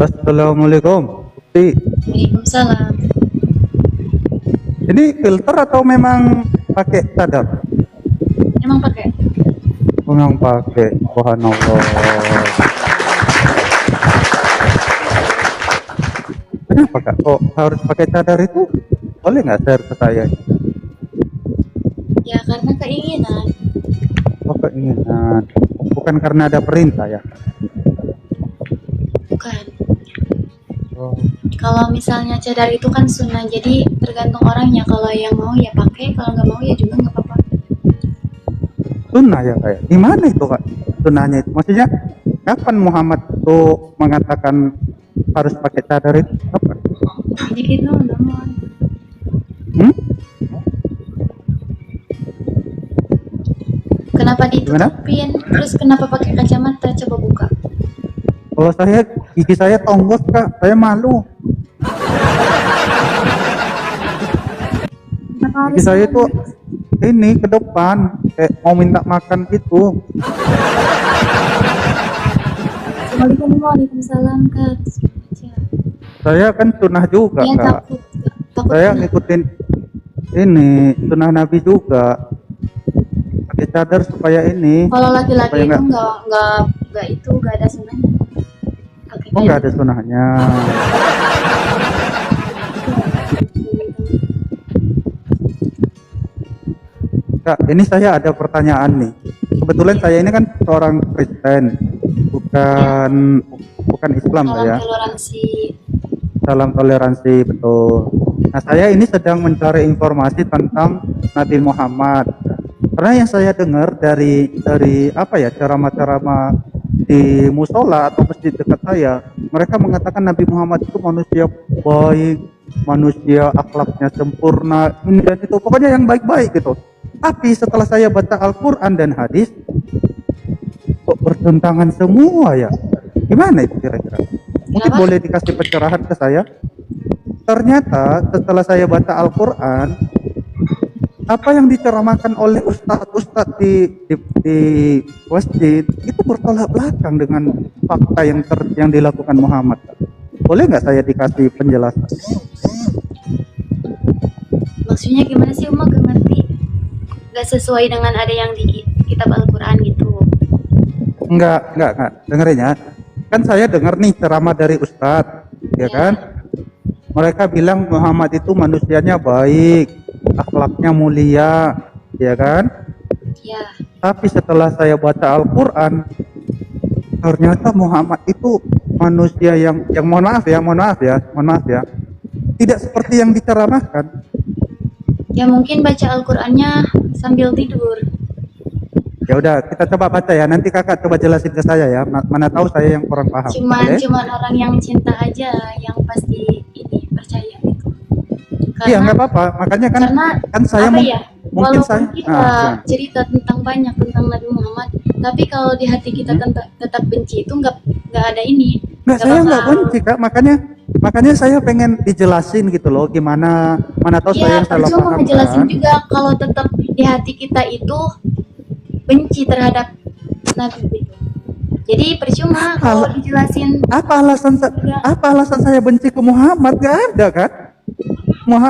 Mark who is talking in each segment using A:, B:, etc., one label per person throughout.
A: Assalamualaikum. Bukti.
B: Waalaikumsalam.
A: Ini filter atau memang pakai cadar?
B: Emang pakai?
A: Memang pakai. Subhanallah. Kenapa kak? Kok harus pakai cadar itu? Boleh nggak share ke saya?
B: Ya karena keinginan.
A: Oh keinginan. Bukan karena ada perintah ya?
B: Bukan.
A: Oh.
B: Kalau misalnya cadar itu kan sunnah, jadi tergantung orangnya. Kalau yang mau ya pakai, kalau nggak mau ya juga nggak apa-apa.
A: Sunnah ya kayak? Gimana itu kak? Sunnahnya itu? Maksudnya kapan Muhammad tuh mengatakan harus pakai cadar itu? Kapan?
B: Jadi gitu namun.
A: Hmm?
B: Kenapa ditutupin? Terus kenapa pakai kacamata? Coba buka.
A: Kalau saya gigi saya tonggos kak, saya malu.
B: Kenapa
A: Gigi
B: harus
A: saya
B: malu?
A: tuh ini ke depan kayak mau minta makan gitu.
B: Assalamualaikum. Waalaikumsalam kak.
A: Saya kan sunnah juga
B: Ya
A: kak.
B: takut
A: Saya
B: kena.
A: ngikutin ini sunnah Nabi juga. Pakai cadar supaya ini.
B: Kalau laki-laki
A: Supaya
B: itu
A: nggak-
B: nggak itu nggak ada sunnahnya. Pakai
A: Oh nggak ada sunnahnya. Kak, ini saya ada pertanyaan nih. Kebetulan saya ini kan seorang Kristen, bukan Islam lah
B: Salam
A: ya.
B: toleransi.
A: Salam toleransi, betul. Nah, saya ini sedang mencari informasi tentang Nabi Muhammad. Karena yang saya dengar dari apa ya, ceramah-ceramah di musola atau masjid dekat saya, mereka mengatakan Nabi Muhammad itu manusia baik, manusia akhlaknya sempurna, ini dan itu, pokoknya yang baik-baik gitu. Tapi setelah saya baca Al-Quran dan hadis, kok bertentangan semua ya? Gimana itu kira-kira? Mungkin
B: Kenapa?
A: boleh dikasih pencerahan ke saya? Ternyata setelah saya baca Al-Quran, apa yang diceramahkan oleh ustadz-ustadz di masjid itu bertolak belakang dengan fakta yang dilakukan Muhammad. Boleh nggak saya dikasih penjelasan?
B: Maksudnya gimana sih Uma? Gak ngerti. Gak sesuai dengan ada yang di kitab Al-Quran gitu.
A: Enggak, dengerin ya. Kan saya dengar nih ceramah dari ustadz, ya kan? Mereka bilang Muhammad itu manusianya baik, akhlaknya mulia, ya kan?
B: Ya,
A: Tapi setelah saya baca Al-Quran, ternyata Muhammad itu manusia yang mohon maaf ya, tidak seperti yang diceramahkan.
B: ya mungkin baca Al-Qurannya sambil tidur.
A: Ya udah, kita coba baca ya. Nanti kakak coba jelasin ke saya ya. Mana tahu saya yang kurang paham. Boleh?
B: Cuman orang yang cinta aja yang pasti ini percaya gitu.
A: Iya nggak apa-apa. Makanya kan saya
B: apa ya?
A: mungkin
B: Walaupun
A: saya.
B: kita
A: Nah,
B: cerita tentang banyak tentang Nabi Muhammad, tapi kalau di hati kita tetap benci itu nggak ada ini.
A: nggak, saya nggak
B: bakal-
A: benci kak. Makanya saya pengen dijelasin gitu loh. Gimana? Mana tahu saya
B: Ya,
A: yang salah
B: percuma
A: paham
B: ngejelasin
A: kan?
B: juga kalau tetap di hati kita itu benci terhadap Nabi. Jadi percuma kalau dijelasin.
A: Apa alasan saya benci ke Muhammad? Gak ada kan?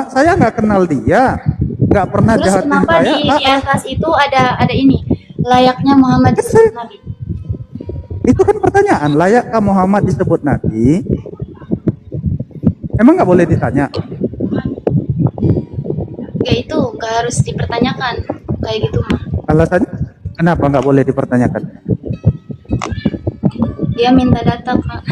A: Saya nggak kenal dia, nggak pernah
B: Terus
A: jahatin
B: kenapa
A: saya.
B: di atas itu ada ini layaknya Muhammad disebut Nabi?
A: Itu kan pertanyaan, layakkah Muhammad disebut Nabi? Emang nggak boleh ditanya?
B: Ya itu nggak harus dipertanyakan kayak gitu mah.
A: Alasannya kenapa nggak boleh dipertanyakan?
B: Dia minta data kak.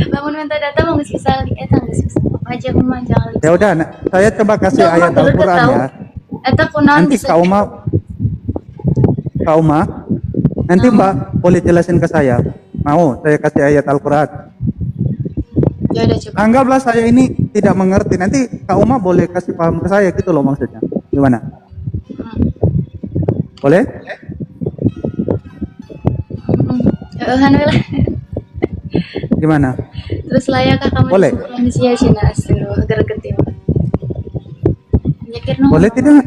B: Namun minta data mau nggak bisa lihat nggak bisa apa aja mah jangan.
A: Ya udah, saya coba kasih
B: Nggak,
A: ayat
B: Uma, dulu
A: Al-Quran
B: tahu.
A: ya.
B: Eta kunaon
A: Nanti
B: bisa.
A: Kak Uma, nanti Mbak boleh jelasin ke saya. Mau saya kasih ayat Al-Quran?
B: Ya udah coba.
A: Anggaplah saya ini tidak mengerti. Nanti Kak Uma boleh kasih paham ke saya gitu loh maksudnya. Gimana? Boleh?
B: Alhamdulillah.
A: Gimana?
B: Terus layakkah kamu
A: Boleh.
B: disebut manusia Cina astagfirullah gergetin. Nyekir nong.
A: Boleh tidak?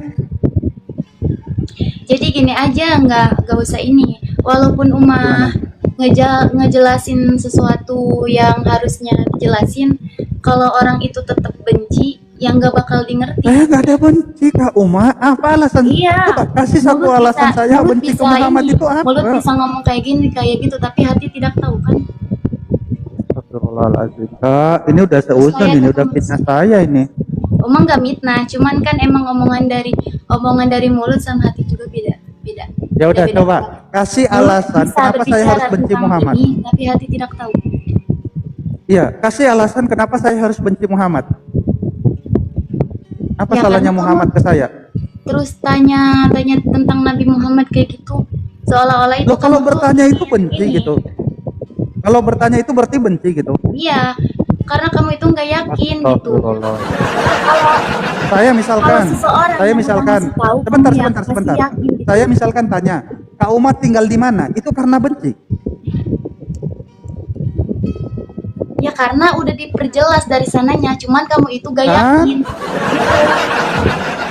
B: Jadi gini aja nggak usah ini. Walaupun Uma
A: Gimana?
B: ngejelasin sesuatu yang harusnya dijelasin, kalau orang itu tetap benci, yang nggak bakal di ngerti.
A: Saya nggak ada benci Kak Uma. Apa alasan?
B: Iya.
A: Coba kasih satu
B: Mulut
A: alasan
B: bisa-
A: saya
B: mulut
A: benci ke
B: bisa
A: Muhammad
B: ini,
A: itu apa?
B: Mulut bisa ngomong kayak gini kayak gitu, tapi hati tidak tahu kan.
A: Astagfirullahaladzim Kak, ini udah seuzon,
B: Saya
A: ini
B: tuh
A: udah
B: kan
A: fitnah saya ini.
B: Omong nggak mitnah, cuman kan emang omongan dari mulut sama hati juga beda.
A: Ya udah
B: Beda-beda.
A: coba kasih
B: Mulut
A: alasan
B: bisa
A: kenapa saya
B: berbicara
A: harus benci
B: tentang
A: Muhammad.
B: ini, tapi hati tidak tahu.
A: Iya, kasih alasan kenapa saya harus benci Muhammad. Apa
B: Ya,
A: salahnya
B: kan
A: Muhammad ke saya?
B: Terus tanya tentang Nabi Muhammad kayak gitu, seolah-olah itu
A: Loh kalau
B: kamu tuh
A: bertanya itu benci
B: ini.
A: gitu. Kalau bertanya itu berarti benci gitu.
B: Iya, karena kamu itu nggak yakin gitu.
A: Astagfirullah.
B: Kalau
A: Saya misalkan,
B: Kalau seseorang
A: saya
B: yang
A: misalkan,
B: udah ngasih tahu,
A: sebentar,
B: kamu ya
A: sebentar,
B: pasti
A: sebentar.
B: yakin gitu.
A: Saya misalkan tanya, Kak Uma tinggal di mana? Itu karena benci.
B: ya karena udah diperjelas dari sananya, cuman kamu itu gak
A: Kan?
B: yakin. Gitu.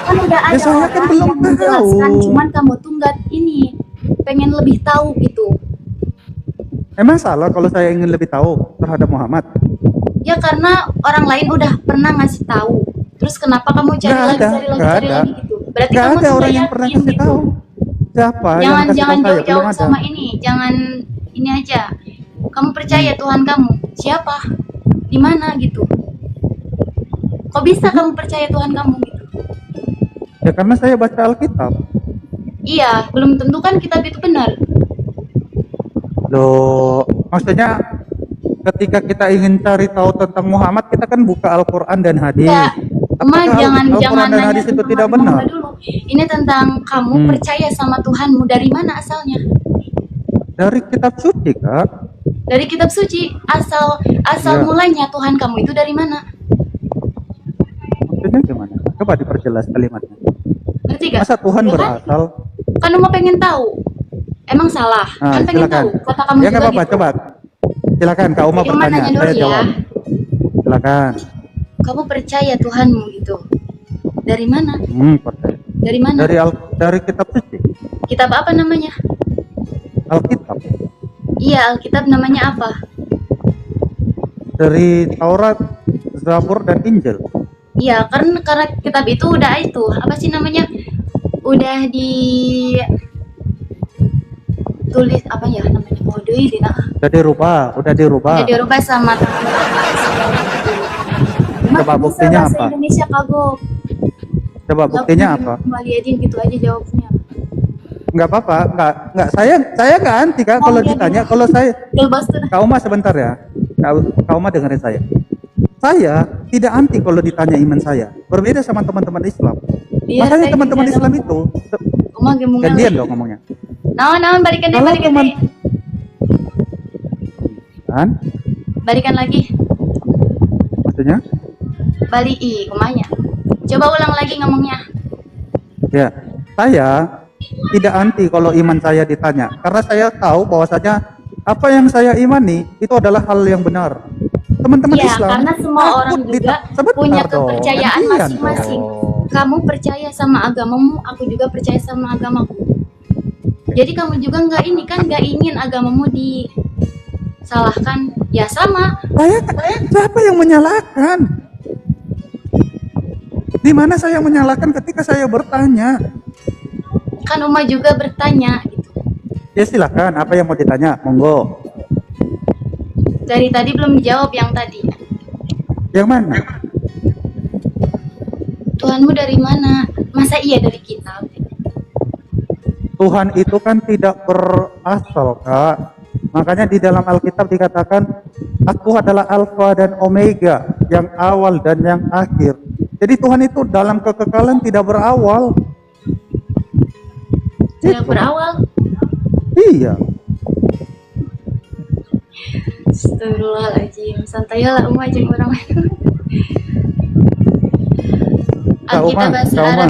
B: Kan udah ada
A: saya kan
B: orang
A: belum
B: yang menjelaskan,
A: tahu.
B: cuman kamu tuh nggak ini, pengen lebih tahu gitu.
A: Emang salah kalau saya ingin lebih tahu terhadap Muhammad?
B: Ya karena orang lain udah pernah ngasih tahu. Terus kenapa kamu cari
A: Nggak
B: lagi,
A: ada,
B: cari lagi,
A: nggak
B: cari
A: ada.
B: lagi gitu? Berarti
A: Gak
B: kamu
A: ada
B: tuh
A: orang
B: nggak
A: yang pernah
B: yakin
A: kasih
B: gitu.
A: tahu. Siapa yang
B: Jangan
A: kasih tahu saya?
B: jauh-jauh
A: Belum ada.
B: sama ini, jangan ini aja. Kamu percaya Tuhan kamu siapa? Di mana gitu? Kok bisa kamu percaya Tuhan kamu gitu?
A: Ya karena saya baca Alkitab.
B: Iya, belum tentu kan kitab itu benar.
A: Loh, maksudnya ketika kita ingin cari tahu tentang Muhammad, kita kan buka Al-Quran dan hadis.
B: Enggak, Emak
A: Apakah
B: jangan
A: Al-Quran dan
B: nanya
A: hadis itu
B: tentang
A: tidak
B: Nabi
A: benar?
B: Muhammad dulu. Ini tentang kamu percaya sama Tuhanmu dari mana asalnya?
A: Dari kitab suci, Kak.
B: Dari kitab suci. Asal
A: Iya.
B: mulanya Tuhan kamu itu dari mana?
A: Maksudnya gimana? Coba diperjelas kalimatnya.
B: Ngerti gak?
A: Masa Tuhan
B: Ya kan?
A: berasal?
B: Kan Emak pengen tahu. Emang salah?
A: Nah,
B: Kan pengen
A: silakan.
B: tahu. Kata kamu
A: Ya
B: juga
A: nggak apa-apa,
B: gitu.
A: coba. Silakan, Kak Uma
B: Jadi, Emak
A: bertanya,
B: nanya dulu
A: saya
B: ya.
A: jawab. Silakan.
B: Kamu percaya Tuhanmu gitu? Dari mana?
A: Percaya.
B: Dari mana?
A: Dari kitab suci,
B: Kitab apa namanya?
A: Alkitab.
B: Iya, Alkitab namanya apa?
A: Dari Taurat, Zabur dan Injil.
B: Iya, karena kitab itu udah itu apa sih namanya? Udah di tulis apa ya namanya? Oh, deui dina.
A: Udah dirubah.
B: Udah dirubah sama
A: Coba buktinya apa?
B: Indonesia kagok.
A: Coba buktinya apa?
B: Kembali aja gitu aja jawabnya.
A: Nggak apa-apa, nggak. Saya nggak anti Kak kalau
B: iya,
A: ditanya. Kalau saya,
B: Gelbas tuh.
A: Kak Uma sebentar ya. Kak Uma dengerin saya. Saya tidak anti kalau ditanya iman saya. Berbeda sama teman-teman Islam.
B: Biar
A: Makanya
B: saya
A: teman-teman
B: juga
A: Islam
B: dong.
A: itu
B: Uma gemung.
A: gantian dong ngomongnya.
B: Naon balikan deh,
A: Kalau
B: balikan
A: teman
B: deh.
A: kan,
B: Balikan lagi.
A: maksudnya,
B: Kumanya. Coba ulang lagi ngomongnya.
A: ya saya tidak anti kalau iman saya ditanya, karena saya tahu bahwasanya apa yang saya imani itu adalah hal yang benar. Teman-teman
B: Iya,
A: Islam
B: karena semua
A: takut
B: orang juga
A: sebentar
B: punya
A: dong,
B: kepercayaan
A: gantian
B: masing-masing.
A: dong.
B: Kamu percaya sama agamamu, aku juga percaya sama agamaku. Jadi kamu juga nggak ingin agamamu disalahkan. Ya sama.
A: Siapa yang menyalahkan? Di mana saya menyalahkan ketika saya bertanya?
B: Kan Uma juga bertanya gitu.
A: Ya silakan, apa yang mau ditanya? Monggo.
B: Dari tadi belum dijawab yang tadi.
A: Yang mana?
B: Tuhanmu dari mana? Masa iya dari kitab?
A: Tuhan itu kan tidak berasal, Kak. Makanya di dalam Alkitab dikatakan, Aku adalah Alfa dan Omega, yang awal dan yang akhir. Jadi Tuhan itu dalam kekekalan tidak berawal.
B: Tidak
A: Gitu.
B: berawal.
A: Iya.
B: Astagfirullahaladzim. Santai lah Uma jeung orang lain.
A: Kak Uma,
B: Alkitab bahasa
A: Kak Uma.
B: Arab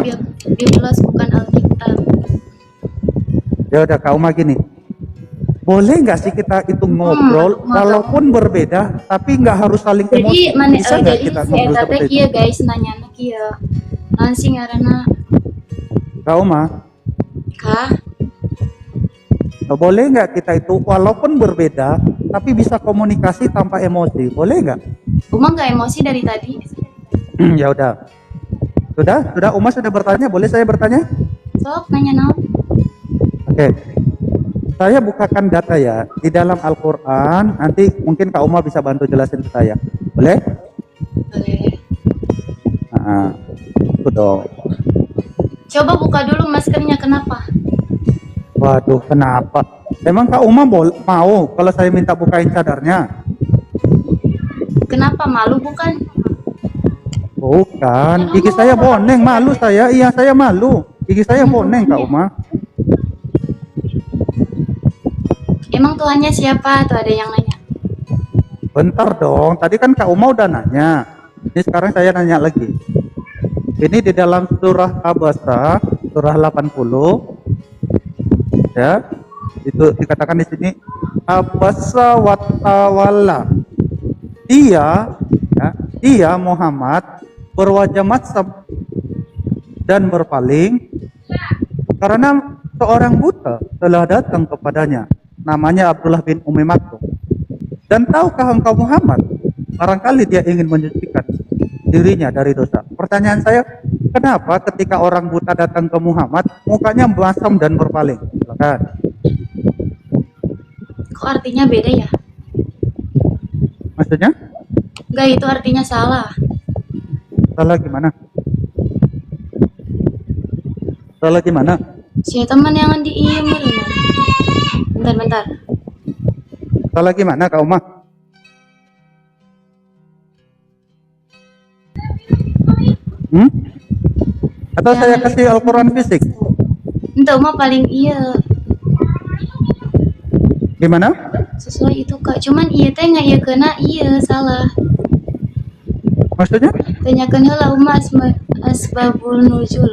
B: Biblos bukan Alkitab.
A: Ya udah, Kak Uma gini. Boleh nggak sih kita itu ngobrol,
B: mau
A: walaupun berbeda, tapi nggak harus saling
B: Jadi
A: emosi.
B: mana
A: Bisa nggak
B: jadi
A: kita
B: si
A: ngobrol
B: eta teh
A: seperti itu?
B: kieu guys nanya kieu. Naon sih ngaranna?
A: Kak Uma,
B: Kah?
A: Boleh nggak kita itu walaupun berbeda tapi bisa komunikasi tanpa emosi? Boleh nggak?
B: Uma nggak emosi dari tadi.
A: Ya udah. Sudah Uma sudah bertanya, boleh saya bertanya?
B: Sok nanya naon?
A: Oke. Saya bukakan data ya di dalam Al-Qur'an, nanti mungkin Kak Uma bisa bantu jelasin ke saya. Boleh?
B: Boleh.
A: Nah, itu dong.
B: Coba buka dulu maskernya, kenapa?
A: Waduh, kenapa? Emang Kak Uma mau kalau saya minta bukain cadarnya?
B: Kenapa malu bukan?
A: Bukan, gigi saya boneng, malu saya. Iya, saya malu. Gigi saya boneng, Kak Uma.
B: Emang Tuhannya siapa? Tuh ada yang nanya.
A: Bentar dong, tadi kan Kak Uma udah nanya. Ini sekarang saya nanya lagi. Ini di dalam surah Abasa, surah 80. Ya, itu dikatakan di sini Abasa wa tawalla. Dia Muhammad berwajah matsam dan berpaling karena seorang buta telah datang kepadanya, namanya Abdullah bin Umi Maktum. Dan tahukah engkau Muhammad, barangkali dia ingin menyucikan dirinya dari dosa. Pertanyaan saya, kenapa ketika orang buta datang ke Muhammad mukanya masam dan berpaling? Silakan.
B: Kok artinya beda ya?
A: Maksudnya?
B: Enggak, itu artinya salah.
A: Salah gimana? Salah gimana?
B: Si teman yang di iya mana? Bentar.
A: Salah gimana Kak Uma? Atau saya kasih Al-Quran fisik?
B: Entah mah paling iya.
A: Gimana?
B: Sesuai itu Kak. Cuman iya teh nggak iya kena iya salah.
A: Maksudnya?
B: Tanyakan heula Uma asbabul nuzul.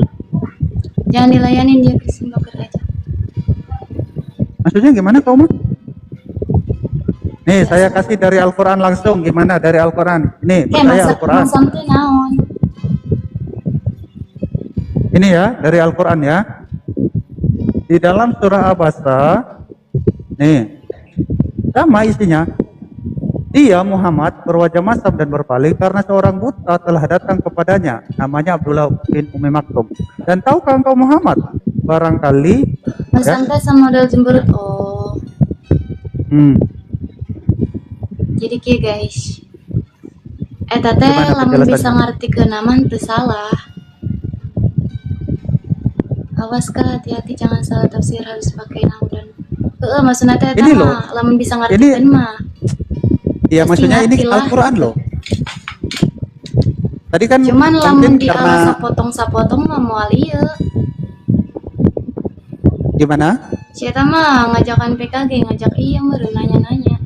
B: Jangan dilayanin dia ke Singapura aja.
A: Maksudnya gimana Kak Uma? Nih saya kasih dari Al-Quran langsung. Gimana dari Al-Quran? Ini percaya Al-Quran.
B: Sampai naon?
A: Ini ya dari Al-Quran ya. Di dalam surah Abasa, nih sama isinya. Dia Muhammad berwajah masam dan berpaling karena seorang buta telah datang kepadanya, namanya Abdullah bin Umi Maktum. Dan tahukah engkau Muhammad, barangkali
B: Masam teh sama modal jemberut. Oh. Jadi kieu guys. Eta teh lamun bisa ngartikeun nama teu salah. Awas Kak, hati-hati jangan salah tafsir, harus pakai nahu dan maksudnya teh
A: ini loh,
B: lamun bisa ngartikeun mah.
A: Iya maksudnya ini Al-Quran loh. Tadi kan
B: cuman lamun di
A: karena
B: sapotong mah moal ieu.
A: Gimana?
B: Si eta mah ngajakan PKG, ngajak iya meureun nanya-nanya.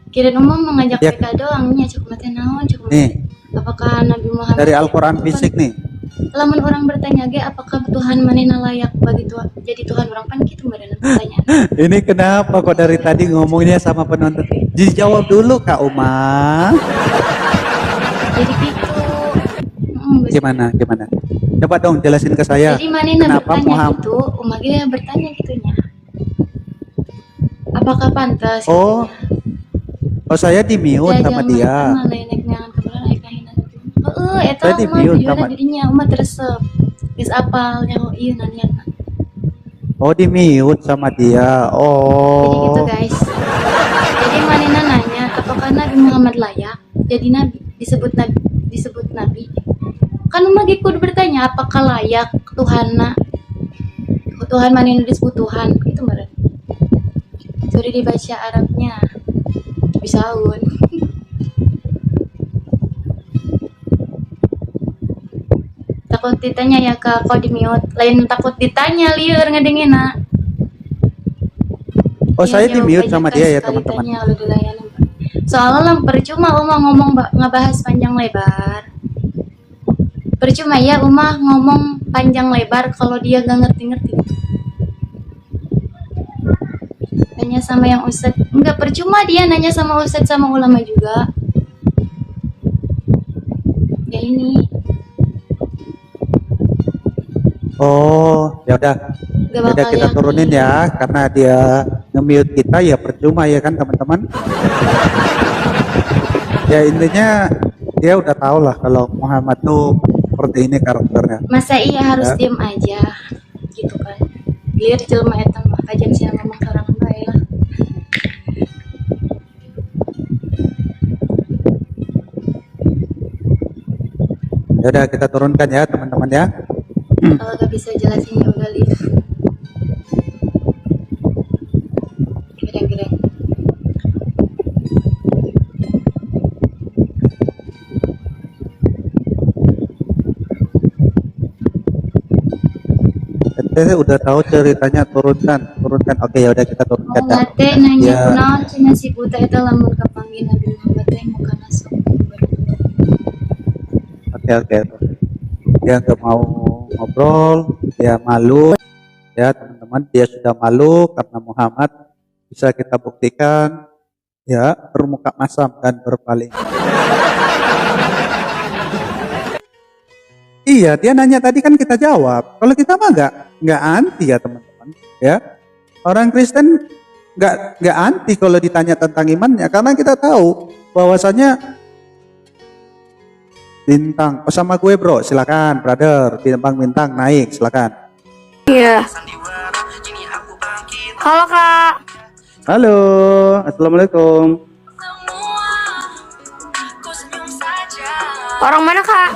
B: Kirain umum mengajak
A: ya.
B: PK doang nya cuk mah teh naon cuk.
A: Nih.
B: Apakah Nabi Muhammad
A: dari Al-Quran fisik nih.
B: Lamun orang bertanya ge apakah Tuhan manehna layak bagi Tuhan jadi Tuhan orang pan kitu meureun pertanyaan.
A: Ini kenapa kok dari tadi ngomongnya sama penonton? Dijawab dulu Kak Uma.
B: Jadi gitu.
A: Gimana? Coba dong jelasin ke saya.
B: Jadi manehna
A: kenapa
B: bertanya
A: Muhammad
B: gitu, Uma ge bertanya gitunya. Apakah pantas?
A: Oh. Oh saya di mute sama dia.
B: Eta mah juara dirinya Uma teresep. Geus apal nyaho ieu nanya.
A: Oh di mute sama dia. Oh.
B: Jadi gitu guys. Jadi manehna nanya apakah Nabi Muhammad layak jadi nabi disebut nabi. Kan Uma ge kudu bertanya apakah layak Tuhan manehna disebut Tuhan itu meureun. Sudah dibaca Arabnya. Bisaun. Takut ditanya ya Kak, kok di mute. Lain takut ditanya lieur ngadengena.
A: Oh saya di mute sama dia ya teman-teman.
B: Soalnya percuma Uma ngomong ngebahas panjang lebar. Percuma ya Uma ngomong panjang lebar kalau dia gak ngerti-ngerti. Tanya sama yang ustadz, enggak percuma dia nanya sama ustadz sama ulama juga. Ya ini.
A: Oh, ya udah.
B: Gak
A: Ya udah
B: bakal
A: kita
B: yang
A: turunin ya, karena dia nge-mute kita ya percuma ya kan teman-teman. Ya intinya dia udah tahu lah kalau Muhammad tuh seperti ini karakternya.
B: masa iya harus
A: Ya.
B: diem aja gitu kan. Liar jelema eta mah kajian sih ngomong orang bae lah.
A: Ya udah kita turunkan ya teman-teman ya.
B: Kalau gak bisa jelasin ya udah leave. Gereng-gereng.
A: Ente udah tahu ceritanya, turunkan. Oke, ya udah kita turunkan.
B: Oh
A: Ya.
B: ngate nanya
A: Ya.
B: kunaon cenah si buta eta lamun kapanggih Nabi Muhammad teh muka masuk.
A: Oke. Dia nggak mau ngobrol, dia malu. Ya teman-teman, dia sudah malu karena Muhammad bisa kita buktikan ya bermuka masam dan berpaling. Iya, dia nanya tadi kan kita jawab. Kalau kita mah nggak anti ya teman-teman. Ya, orang Kristen nggak anti kalau ditanya tentang imannya, karena kita tahu bahwasanya bintang. Oh, sama gue bro, silakan brother, bintang naik, silakan.
C: Iya. Halo kak.
A: Halo, assalamualaikum.
C: Orang mana kak?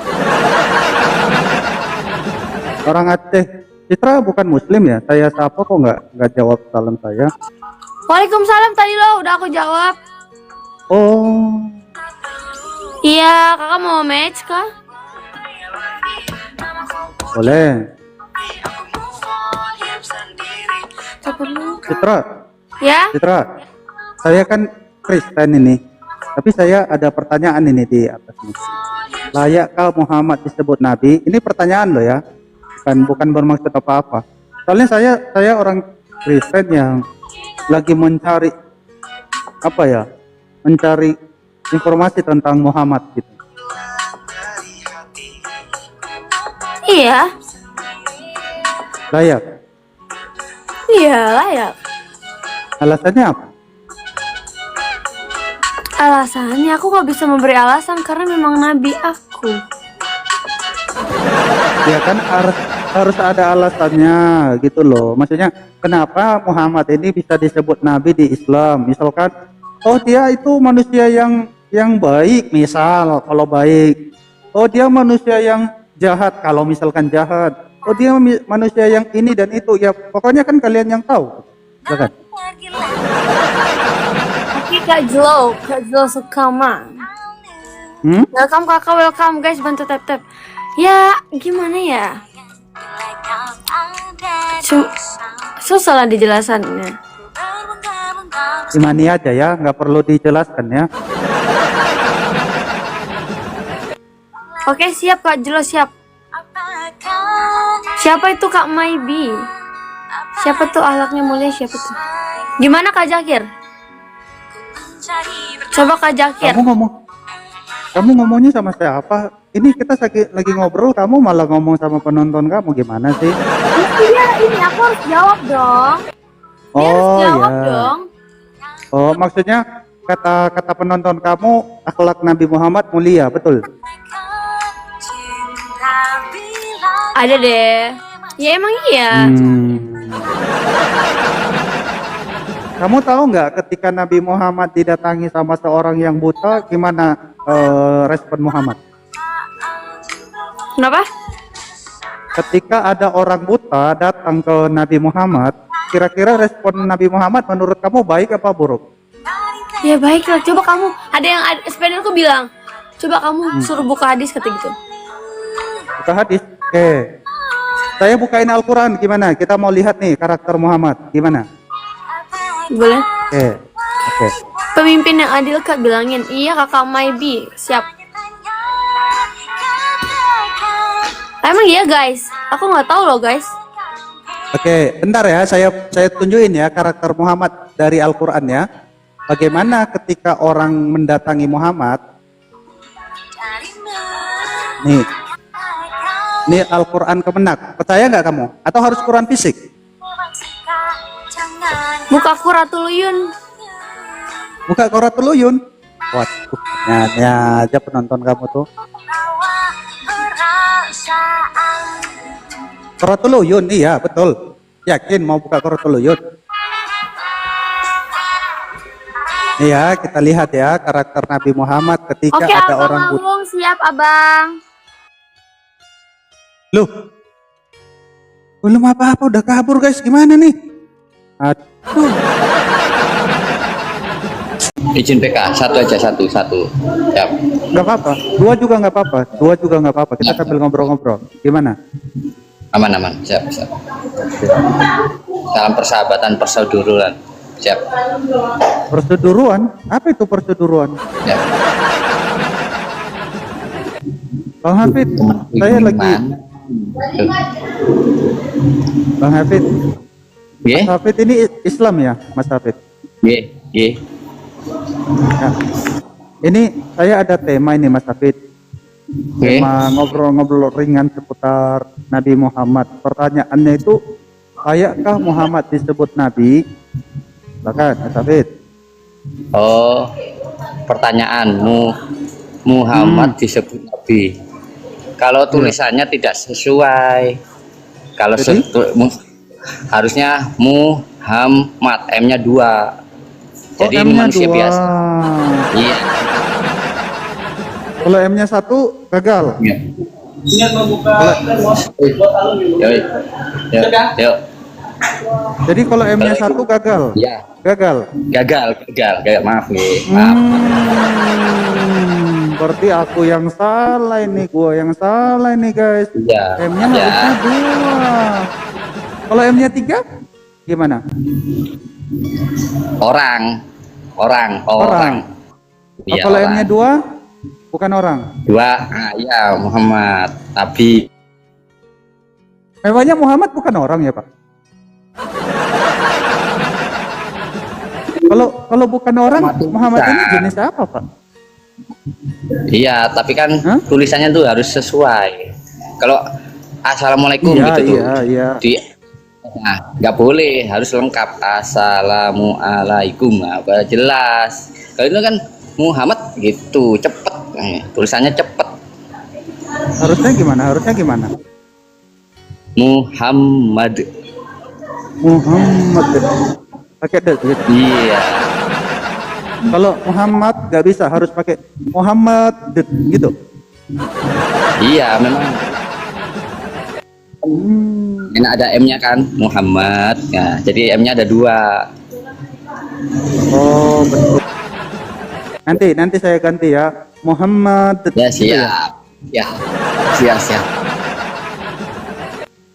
A: Orang Aceh. Citra bukan Muslim ya? Saya sapa kok nggak jawab salam saya?
C: Waalaikumsalam tadi lo udah aku jawab.
A: Oh,
C: Iya kakak mau match kak?
A: boleh.
C: Coba dulu.
A: Citra,
C: Ya?
A: saya kan Kristen ini, tapi saya ada pertanyaan ini di atas ini. Layakkah Muhammad disebut Nabi? Ini pertanyaan loh ya, bukan bermaksud apa-apa. Soalnya saya orang Kristen yang lagi mencari apa ya, mencari informasi tentang Muhammad gitu.
C: Iya.
A: Layak.
C: Iya layak.
A: Alasannya apa?
C: Alasannya aku nggak bisa memberi alasan karena memang nabi aku.
A: Ya kan harus ada alasannya gitu loh. Maksudnya kenapa Muhammad ini bisa disebut nabi di Islam? Misalkan oh dia itu manusia yang baik, misal kalau baik. Oh dia manusia yang jahat kalau misalkan jahat. Oh dia manusia yang ini dan itu, ya pokoknya kan kalian yang tahu. Silakan.
C: Oke kak Jlo suka mah. Welcome kakak, welcome guys, bantu tap. Ya gimana ya? Susah lah dijelasannya.
A: Imani aja ya, nggak perlu dijelaskan ya.
C: Oke siap kak Jlo, siap. Siapa itu kak Maybe? Siapa tuh ahlaknya mulia, siapa tuh? Gimana kak Jakir? Coba kak Jakir.
A: Kamu ngomongnya sama siapa? Ini kita lagi ngobrol, kamu malah ngomong sama penonton kamu, gimana sih?
C: Iya ini aku harus jawab dong. Dia harus jawab dong.
A: Oh, maksudnya kata penonton kamu akhlak Nabi Muhammad mulia, betul?
C: Ada deh. Ya emang iya.
A: Kamu tahu nggak ketika Nabi Muhammad didatangi sama seorang yang buta, gimana respon Muhammad?
C: Kenapa?
A: Ketika ada orang buta datang ke Nabi Muhammad, kira-kira respon Nabi Muhammad menurut kamu baik apa buruk?
C: Ya baik lah. Coba kamu, ada yang sepeda aku bilang, coba kamu suruh buka hadis kata gitu.
A: Buka hadis. Oke. Saya bukain Al-Quran, gimana? Kita mau lihat nih karakter Muhammad, gimana?
C: Boleh.
A: Oke.
C: Pemimpin yang adil kak bilangin, iya kakak Maybe, siap. Emang iya guys, aku nggak tahu loh guys.
A: Oke, bentar ya, saya tunjukin ya karakter Muhammad dari Al-Quran ya. Bagaimana ketika orang mendatangi Muhammad? Nih, Ini Al-Quran Kemenak. Percaya nggak kamu? Atau harus Quran fisik?
C: Buka Quratul Uyun.
A: Buka Quratul Uyun. Waduh, nyanya aja penonton kamu tuh. Quratul Uyun, iya betul. Yakin mau buka Quratul Uyun? Iya, kita lihat ya karakter Nabi Muhammad ketika
C: Oke,
A: ada
C: abang
A: orang buta.
C: ngomong, siap abang.
A: Loh, belum apa-apa udah kabur guys, gimana nih? Aduh,
D: Izin PK, satu aja, satu. Siap.
A: nggak apa-apa. Dua juga nggak apa-apa. Dua juga nggak apa-apa. Kita sambil ngobrol-ngobrol. Gimana?
D: Aman. Siap. Dalam persahabatan, persaudaraan. Siap.
A: Perseturuan? Apa itu perseturuan?
D: Siap.
A: Bang Hafid, saya lagi. Bang Hafid,
D: Ye,
A: Mas Hafid ini Islam ya, Mas Hafid?
D: ye.
A: Ya. Ini saya ada tema ini Mas Hafid.
D: Ye.
A: Tema ngobrol-ngobrol ringan seputar Nabi Muhammad. Pertanyaannya itu, layakkah Muhammad disebut Nabi? Silakan, Mas Hafid.
D: Oh, pertanyaanmu, Muhammad disebut Nabi. Kalau tulisannya tidak sesuai. Kalau
A: Jadi?
D: harusnya Muhammad, M-nya 2. Jadi ini
A: M-nya
D: manusia
A: 2.
D: biasa. Iya.
A: Kalau M-nya 1 gagal.
D: Iya. Yuk.
A: Jadi kalau M-nya 1 gagal.
D: Ya,
A: Gagal.
D: gagal. Maaf nih. Maaf.
A: Berarti aku yang salah ini, gua yang salah ini guys.
D: Iya.
A: M-nya
D: Ya.
A: harusnya 2. Kalau M-nya 3 gimana?
D: Orang. Iya,
A: Kalau
D: orang.
A: M-nya 2 bukan orang.
D: 2, ya Muhammad, Nabi.
A: Memangnya Muhammad bukan orang ya, Pak? Kalau bukan orang, Muhammad ini jenis apa, Pak?
D: Iya, tapi kan
A: Hah?
D: tulisannya tuh harus sesuai. Kalau Assalamualaikum
A: Iya,
D: gitu tuh.
A: iya.
D: Nah, nggak boleh, harus lengkap. Assalamualaikum, apa jelas. Kalau itu kan Muhammad gitu, cepet. Tulisannya cepet.
A: Harusnya gimana?
D: Muhammad.
A: Muhammad pakai D gitu.
D: Iya.
A: Kalau Muhammad nggak bisa, harus pakai Muhammad gitu.
D: Iya, memang. Ini ada M-nya kan, Muhammad. Nah, jadi M-nya ada 2.
A: Oh betul. Nanti saya ganti ya, Muhammad.
D: Ya,
A: gitu
D: siap. Ya. Siap.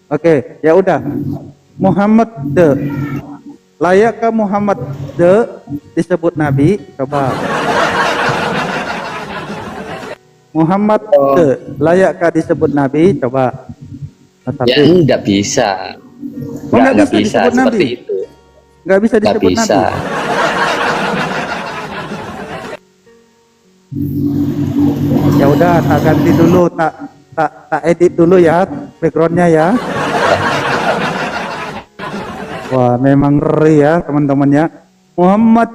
A: Oke, ya udah. Muhammad layakkah Muhammad disebut Nabi? Coba. Muhammad layakkah disebut Nabi? Coba.
D: Ya, enggak bisa.
A: Oh, nggak bisa
D: bisa
A: disebut
D: seperti
A: Nabi?
D: itu.
A: Nggak bisa
D: Enggak
A: disebut
D: bisa.
A: Nabi. Ya udah, tak ganti dulu, tak edit dulu ya backgroundnya ya. Wah, memang ngeri ya teman-temannya. Muhammad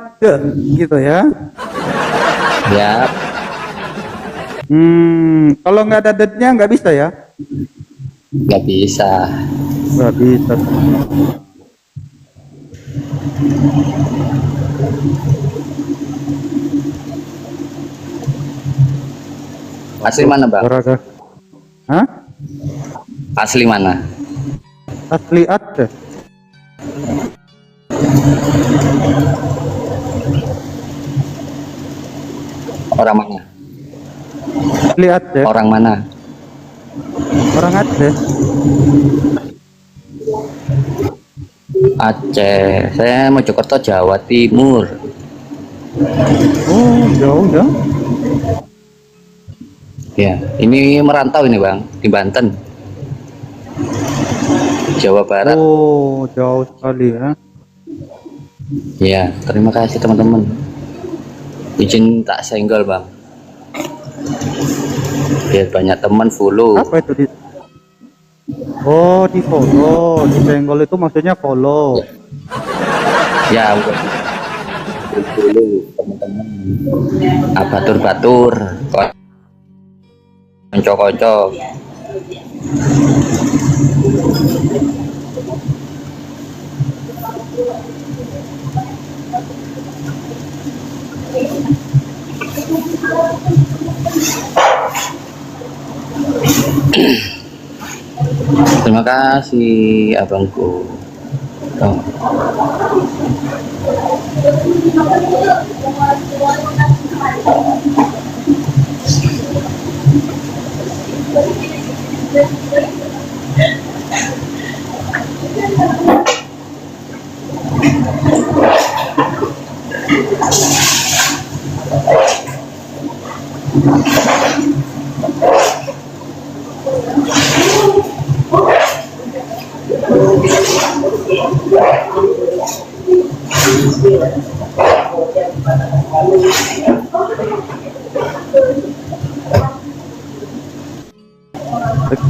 A: gitu ya.
D: Ya,
A: Kalau nggak ada dednya nggak bisa ya?
D: enggak bisa.
A: Nggak bisa.
D: Asli mana, Bang?
A: Olahraga. Hah?
D: Asli mana?
A: Asli Aceh.
D: Orang mana?
A: Asli Aceh.
D: Orang mana?
A: Orang Aceh.
D: Aceh. Saya Mojokerto, Jawa Timur.
A: Oh, jauh ya.
D: Ya, ini merantau ini, Bang, di Banten. Jawa Barat.
A: Oh, jauh sekali ya.
D: Ya, terima kasih teman-teman. Izin tak senggol, Bang. Biar banyak teman follow.
A: Apa itu Oh, di follow, disenggol itu maksudnya follow.
D: Ya udah dulu teman-teman. Batur-batur, konco-konco. Terima kasih abangku. Oh.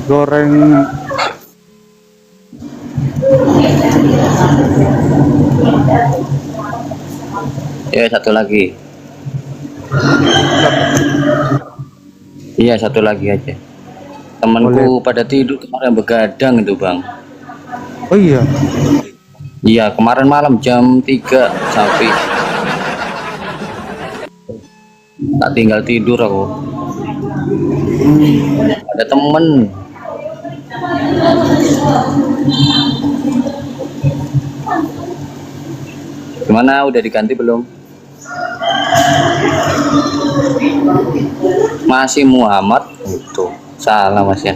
A: Goreng
D: Ya satu lagi. Iya satu lagi aja. Temanku pada tidur kemarin begadang itu bang.
A: oh iya,
D: Iya kemarin malam jam 3 sampai tak tinggal tidur aku. Ada temen. Gimana udah diganti belum? Masih Muhammad itu salah mas ya.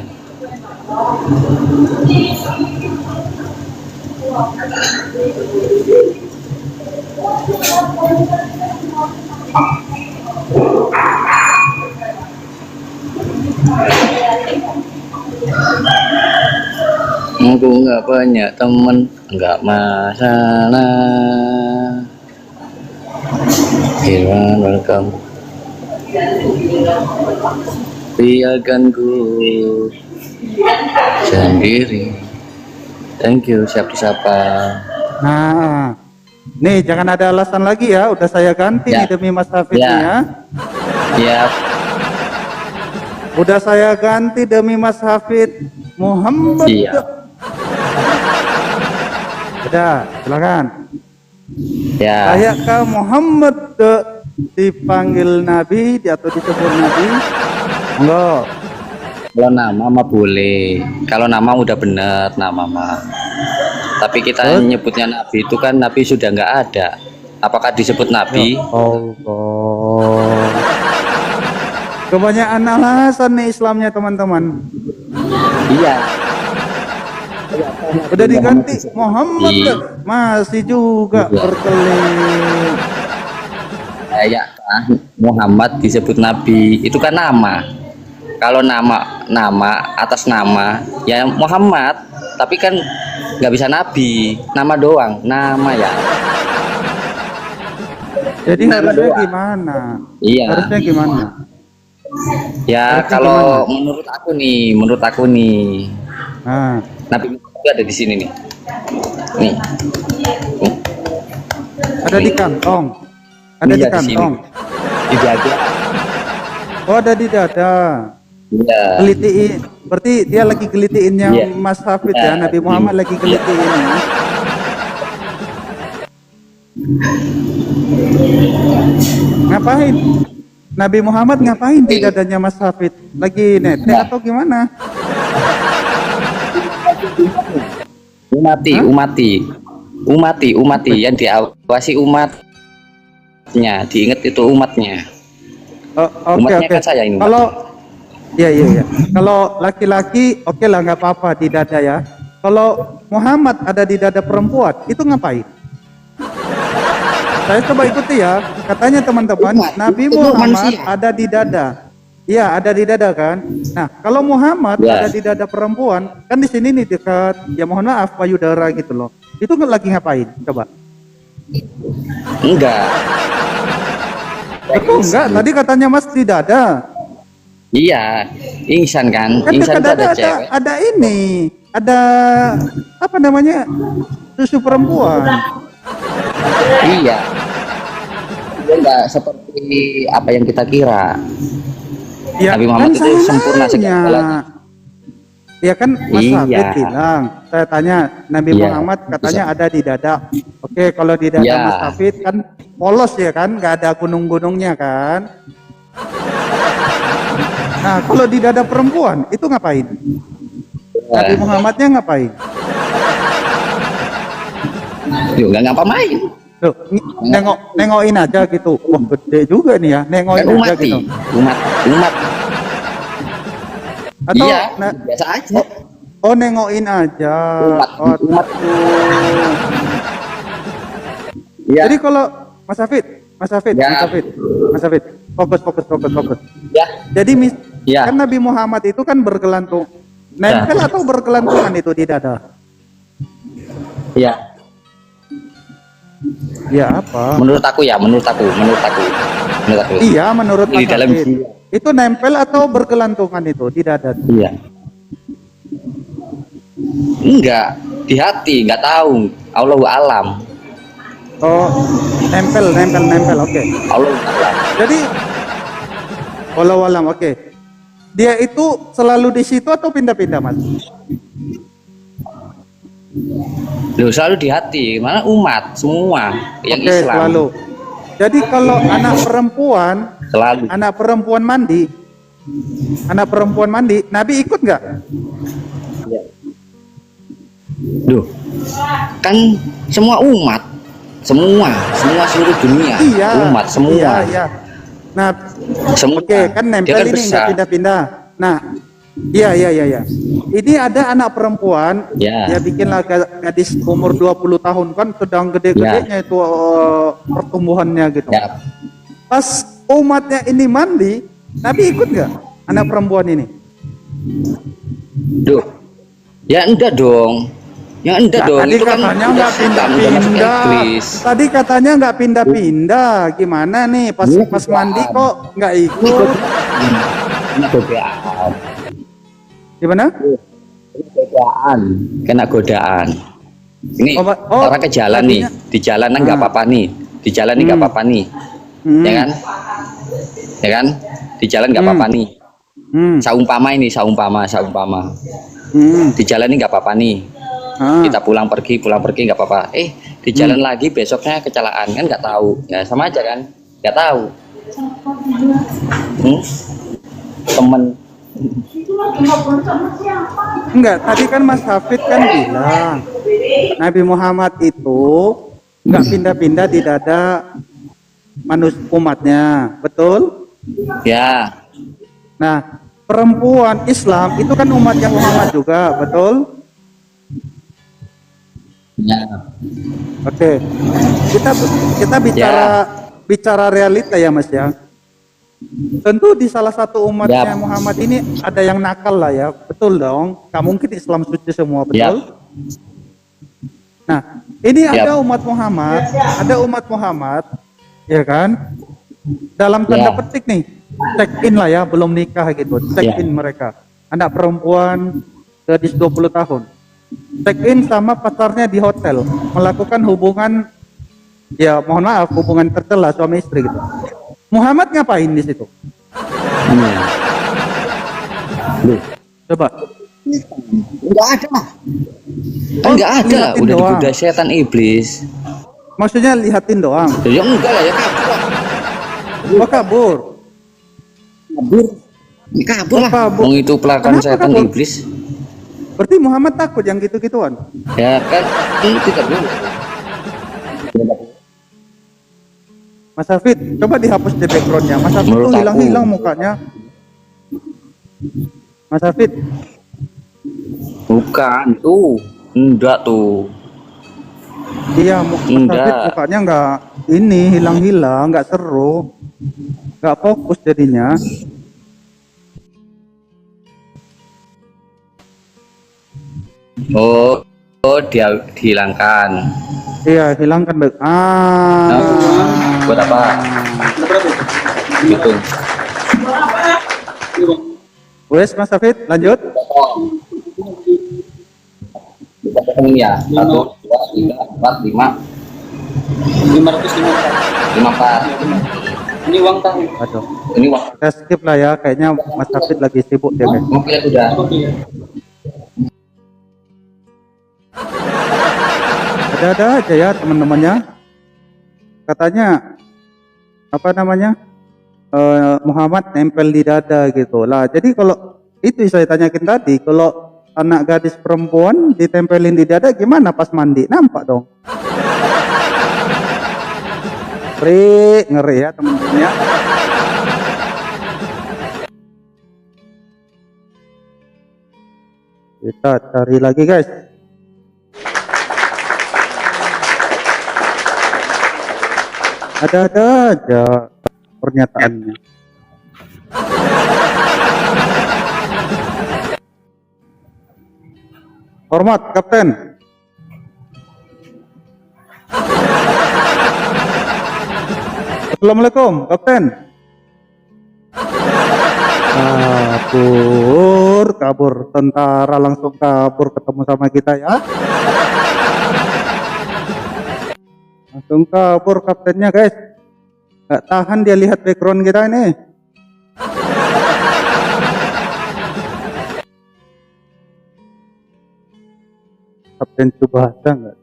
D: Aku nggak banyak temen, nggak masalah. Irwan welcome. Biarkan ku sendiri. Thank you, siap disapa.
A: nah nih jangan ada alasan lagi ya, udah saya ganti
D: Ya.
A: nih demi Mas Hafid
D: Ya.
A: nih ya,
D: Ya,
A: udah saya ganti demi Mas Hafid Muhammad.
D: Iya.
A: Udah silakan.
D: ya.
A: Saya ke Muhammad dipanggil Nabi atau disebut Nabi, enggak.
D: Kalau nama mah boleh. Kalau nama udah bener nama mah. Tapi kita nyebutnya Nabi itu kan Nabi sudah nggak ada. Apakah disebut Nabi?
A: Allah. Kebanyakan alasan nih Islamnya teman-teman.
D: Iya.
A: Udah diganti Muhammad
D: Iya.
A: masih juga
D: Iya.
A: berkelit.
D: Kayak kan Muhammad disebut Nabi itu kan nama. Kalau nama atas nama ya Muhammad, tapi kan nggak bisa Nabi, nama doang, nama ya.
A: Jadi
D: Nama
A: harusnya
D: doang.
A: gimana?
D: Iya.
A: Harusnya gimana?
D: Ya
A: Harusnya
D: kalau
A: gimana?
D: menurut aku nih,
A: Nah,
D: Nabi Muhammad itu ada di sini nih. Nih.
A: ada di kantong. Ada di
D: Iya, di sini.
A: kantong.
D: Di dada.
A: Oh, ada di dada.
D: Iya.
A: Gelitiin. Berarti dia lagi gelitiinnya
D: Iya.
A: Mas Hafid
D: Iya.
A: ya. Nabi Muhammad lagi gelitiin ya. Ngapain? Nabi Muhammad ngapain di dadanya Mas Hafid? Lagi netek
D: Nah.
A: atau gimana?
D: Umati yang diawasi umatnya, diingat itu umatnya.
A: Oh, oke
D: Umatnya
A: oke.
D: kan saya ini.
A: Kalau iya. Kalau laki-laki oke lah nggak apa-apa di dada ya. Kalau Muhammad ada di dada perempuan itu ngapain? Saya coba ikuti ya. Katanya teman-teman,
D: Umat,
A: Nabi
D: itu
A: Muhammad
D: manusia.
A: ada di dada. Iya, ada di dada kan. Nah, kalau Muhammad
D: Ya.
A: ada di dada perempuan, kan di sini nih dekat, ya mohon maaf payudara gitu loh. Itu lagi ngapain? Coba.
D: Enggak.
A: Betul enggak? Tadi katanya Mas di dada.
D: Iya, insan kan.
A: Kan
D: Insan
A: dekat
D: itu
A: dada
D: ada cewek.
A: ada ini. ada apa namanya susu perempuan.
D: Iya. Dia nggak seperti apa yang kita kira.
A: Ya,
D: Nabi Muhammad
A: kan
D: itu sempurna
A: salahnya.
D: segalanya.
A: Ya kan Mas
D: Iya.
A: Hafid bilang, saya tanya Nabi
D: Iya.
A: Muhammad katanya ada di dada. Oke, kalau di dada
D: Iya.
A: Mas Hafid kan polos ya kan, nggak ada gunung-gunungnya kan. Nah, kalau di dada perempuan itu ngapain? Nabi Muhammadnya ngapain?
D: Yuk, nggak ngapa-main.
A: Loh, nengokin aja gitu. Wah, gede juga nih ya,
D: Kan
A: nengokin aja
D: umat
A: gitu.
D: nih, umat.
A: Atau
D: Iya,
A: na-
D: biasa aja.
A: oh nengokin aja. Oh,
D: Umat. Iya.
A: jadi kalau Mas Hafid,
D: Ya.
A: Mas Hafid, fokus.
D: Ya,
A: Jadi
D: Ya.
A: kan Nabi Muhammad itu kan bergelantung, nempel atau bergelantungan itu di dada?
D: ya.
A: Ya apa?
D: Menurut aku.
A: Iya, menurut
D: Di
A: Mas
D: dalam
A: Hafid.
D: jiwa.
A: Itu nempel atau bergelantungan itu di dada?
D: Iya. Enggak, di hati, nggak tahu. Allahu alam.
A: Oh, nempel, oke.
D: Allahu alam.
A: Jadi, walau alam, oke. Dia itu selalu di situ atau pindah-pindah, Mas?
D: Loh, selalu di hati. Mana umat semua yang
A: Oke,
D: Islam.
A: selalu. Jadi kalau anak
D: Selalu.
A: perempuan mandi, Nabi ikut nggak?
D: Duh, kan semua umat, semua seluruh dunia,
A: Iya.
D: umat semua,
A: Iya. Nah,
D: semua.
A: oke, kan
D: Dia
A: nempel ini nggak
D: besar.
A: pindah-pindah. Nah, iya. Ini ada anak perempuan,
D: Ya.
A: dia bikinlah gadis umur 20 tahun kan sedang gede-gedenya itu pertumbuhannya gitu.
D: Ya,
A: Pas umatnya ini mandi, Nabi ikut nggak anak perempuan ini?
D: duh, ya enggak dong,
A: Ya,
D: dong.
A: tadi
D: Itu kan
A: katanya
D: udah
A: nggak
D: setan, udah masuk
A: pindah-pindah.
D: iblis.
A: Tadi katanya nggak pindah-pindah. Gimana nih? Pas mandi kok nggak ikut?
D: Kena godaan,
A: Gimana?
D: kena godaan. Ini
A: Oh,
D: orang ke jalan nih,
A: tadinya-
D: di jalanan nggak
A: Ah.
D: apa-apa nih, di jalan nih nggak apa-apa nih,
A: Hmm.
D: ya kan, di jalan nggak apa-apa nih. Saumpama,
A: Hmm.
D: di jalan ini nggak apa-apa nih.
A: Ah.
D: Kita pulang pergi nggak apa-apa. Di jalan lagi besoknya kecelakaan, kan nggak tahu. Ya sama aja kan, nggak tahu. Temen.
A: Enggak, tadi kan Mas Hafid kan bilang Nabi Muhammad itu nggak pindah-pindah di dada umatnya, betul?
D: Ya,
A: Nah, perempuan Islam itu kan umatnya Muhammad juga, betul?
D: ya,
A: Oke, kita bicara realita ya Mas ya. Tentu di salah satu umatnya
D: Yap.
A: Muhammad ini ada yang nakal lah ya, betul dong. Gak mungkin Islam suci semua, betul?
D: Yap.
A: Nah, ini
D: Yap.
A: ada umat Muhammad, ya kan? Dalam tanda
D: Ya.
A: petik nih, check in lah ya, belum nikah gitu, check in mereka. Anak perempuan gadis 20 tahun. Check in sama pacarnya di hotel, melakukan hubungan, ya mohon maaf, hubungan tercela suami istri gitu. Muhammad ngapain di situ?
D: Loh,
A: Coba.
D: nggak ada. Kan nggak ada,
A: liatin
D: udah
A: doang.
D: digoda setan iblis.
A: Maksudnya lihatin doang.
D: Ya enggak lah, ya kabur.
A: Oh kabur.
D: Kabur lah.
A: Kabur.
D: Wong itu pelakan
A: Kenapa
D: setan
A: kabur?
D: iblis.
A: Berarti Muhammad takut yang gitu-gituan.
D: Ya kan, ini tidak boleh.
A: Mas Hafid, coba dihapus di backgroundnya. Mas Hafid
D: Menurut
A: tuh
D: aku.
A: hilang-hilang mukanya. Mas Hafid,
D: Bukan tuh, enggak tuh.
A: iya Mas
D: Enggak.
A: Hafid mukanya nggak ini hilang-hilang, nggak seru, nggak fokus jadinya.
D: Oh, dia dihilangkan.
A: Iya hilangkan
D: Buat apa? Gitu.
A: Wes Mas Hafid lanjut.
D: Kita ketemu ya. 1, 2, 3, 4, 5. 554.
E: Ini uang tahu.
A: Aduh,
D: Ini uang.
A: kita skip lah ya. Kayaknya Mas Hafid lagi sibuk dia guys.
D: Mobilnya sudah.
A: Ada aja ya teman-temannya. Katanya apa namanya? Muhammad nempel di dada gitu lah. Jadi kalau itu saya tanyakin tadi, kalau anak gadis perempuan ditempelin di dada gimana pas mandi? Nampak dong. Ngeri ya teman-teman ya. Kita cari lagi guys. Ada aja pernyataannya. Hormat Kapten. Assalamualaikum Kapten. Kabur tentara langsung kabur ketemu sama kita ya. Langsung kabur kaptennya guys. Gak tahan dia lihat background kita ini. Kapten Subasa enggak?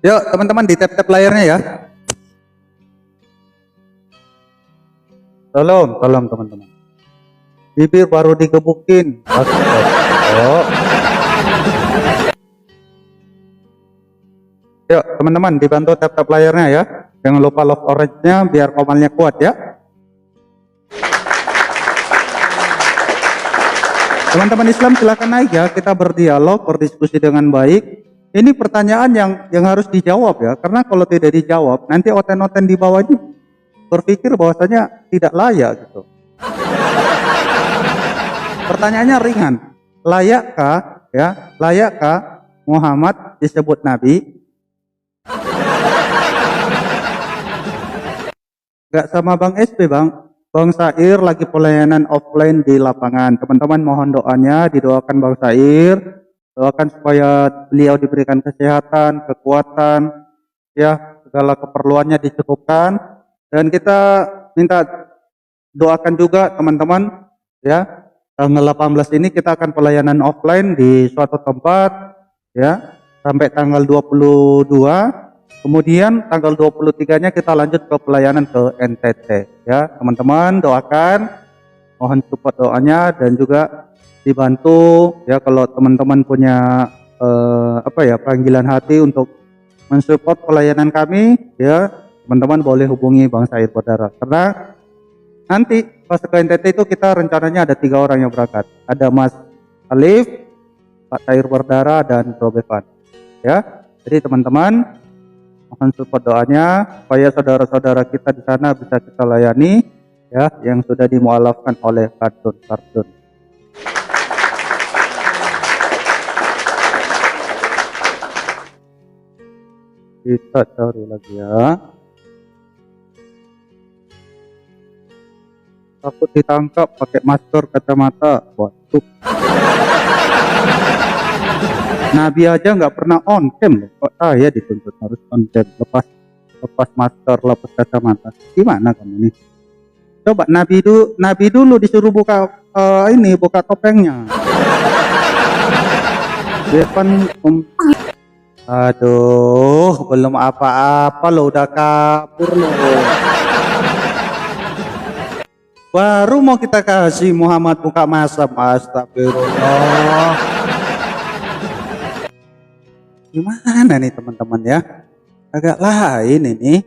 A: Yuk teman-teman di tap-tap layarnya ya. Tolong teman-teman. Bibir baru digebukin. Oh. Yuk teman-teman dibantu tap-tap layarnya ya. Jangan lupa love orange-nya biar komalnya kuat ya. Teman-teman Islam silakan naik ya. Kita berdialog, berdiskusi dengan baik. Ini pertanyaan yang harus dijawab ya. Karena kalau tidak dijawab nanti oten-oten di bawahnya berpikir bahwasanya tidak layak gitu. Pertanyaannya ringan. Layakkah Muhammad disebut nabi? Gak sama Bang SP Bang. Bang Sair lagi pelayanan offline di lapangan. Teman-teman mohon doanya, didoakan Bang Sair. Doakan supaya beliau diberikan kesehatan, kekuatan, ya segala keperluannya dicukupkan. Dan kita minta doakan juga teman-teman, ya tanggal 18 ini kita akan pelayanan offline di suatu tempat, ya sampai tanggal 22. Kemudian tanggal 23-nya kita lanjut ke pelayanan ke NTT, ya teman-teman doakan, mohon support doanya dan juga dibantu ya kalau teman-teman punya panggilan hati untuk mensupport pelayanan kami, ya teman-teman boleh hubungi Bang Said Berdara. Karena nanti pas ke NTT itu kita rencananya ada 3 orang yang berangkat, ada Mas Alif, Pak Said Berdara dan Bro Bevan, ya. Jadi teman-teman mohon support doanya supaya saudara-saudara kita di sana bisa kita layani, ya yang sudah dimualafkan oleh kartun. Kita cari lagi ya. Takut ditangkap pakai masker kacamata. Waduh. Nabi aja nggak pernah on cam loh. Kok saya dituntut harus on cam, lepas masker, lepas kacamata. Gimana kamu nih? Coba Nabi dulu disuruh buka buka topengnya. Depan aduh, belum apa-apa lo udah kabur lo. Baru mau kita kasih Muhammad buka masam, astagfirullah. Gimana nih teman-teman ya? Agak lain ini.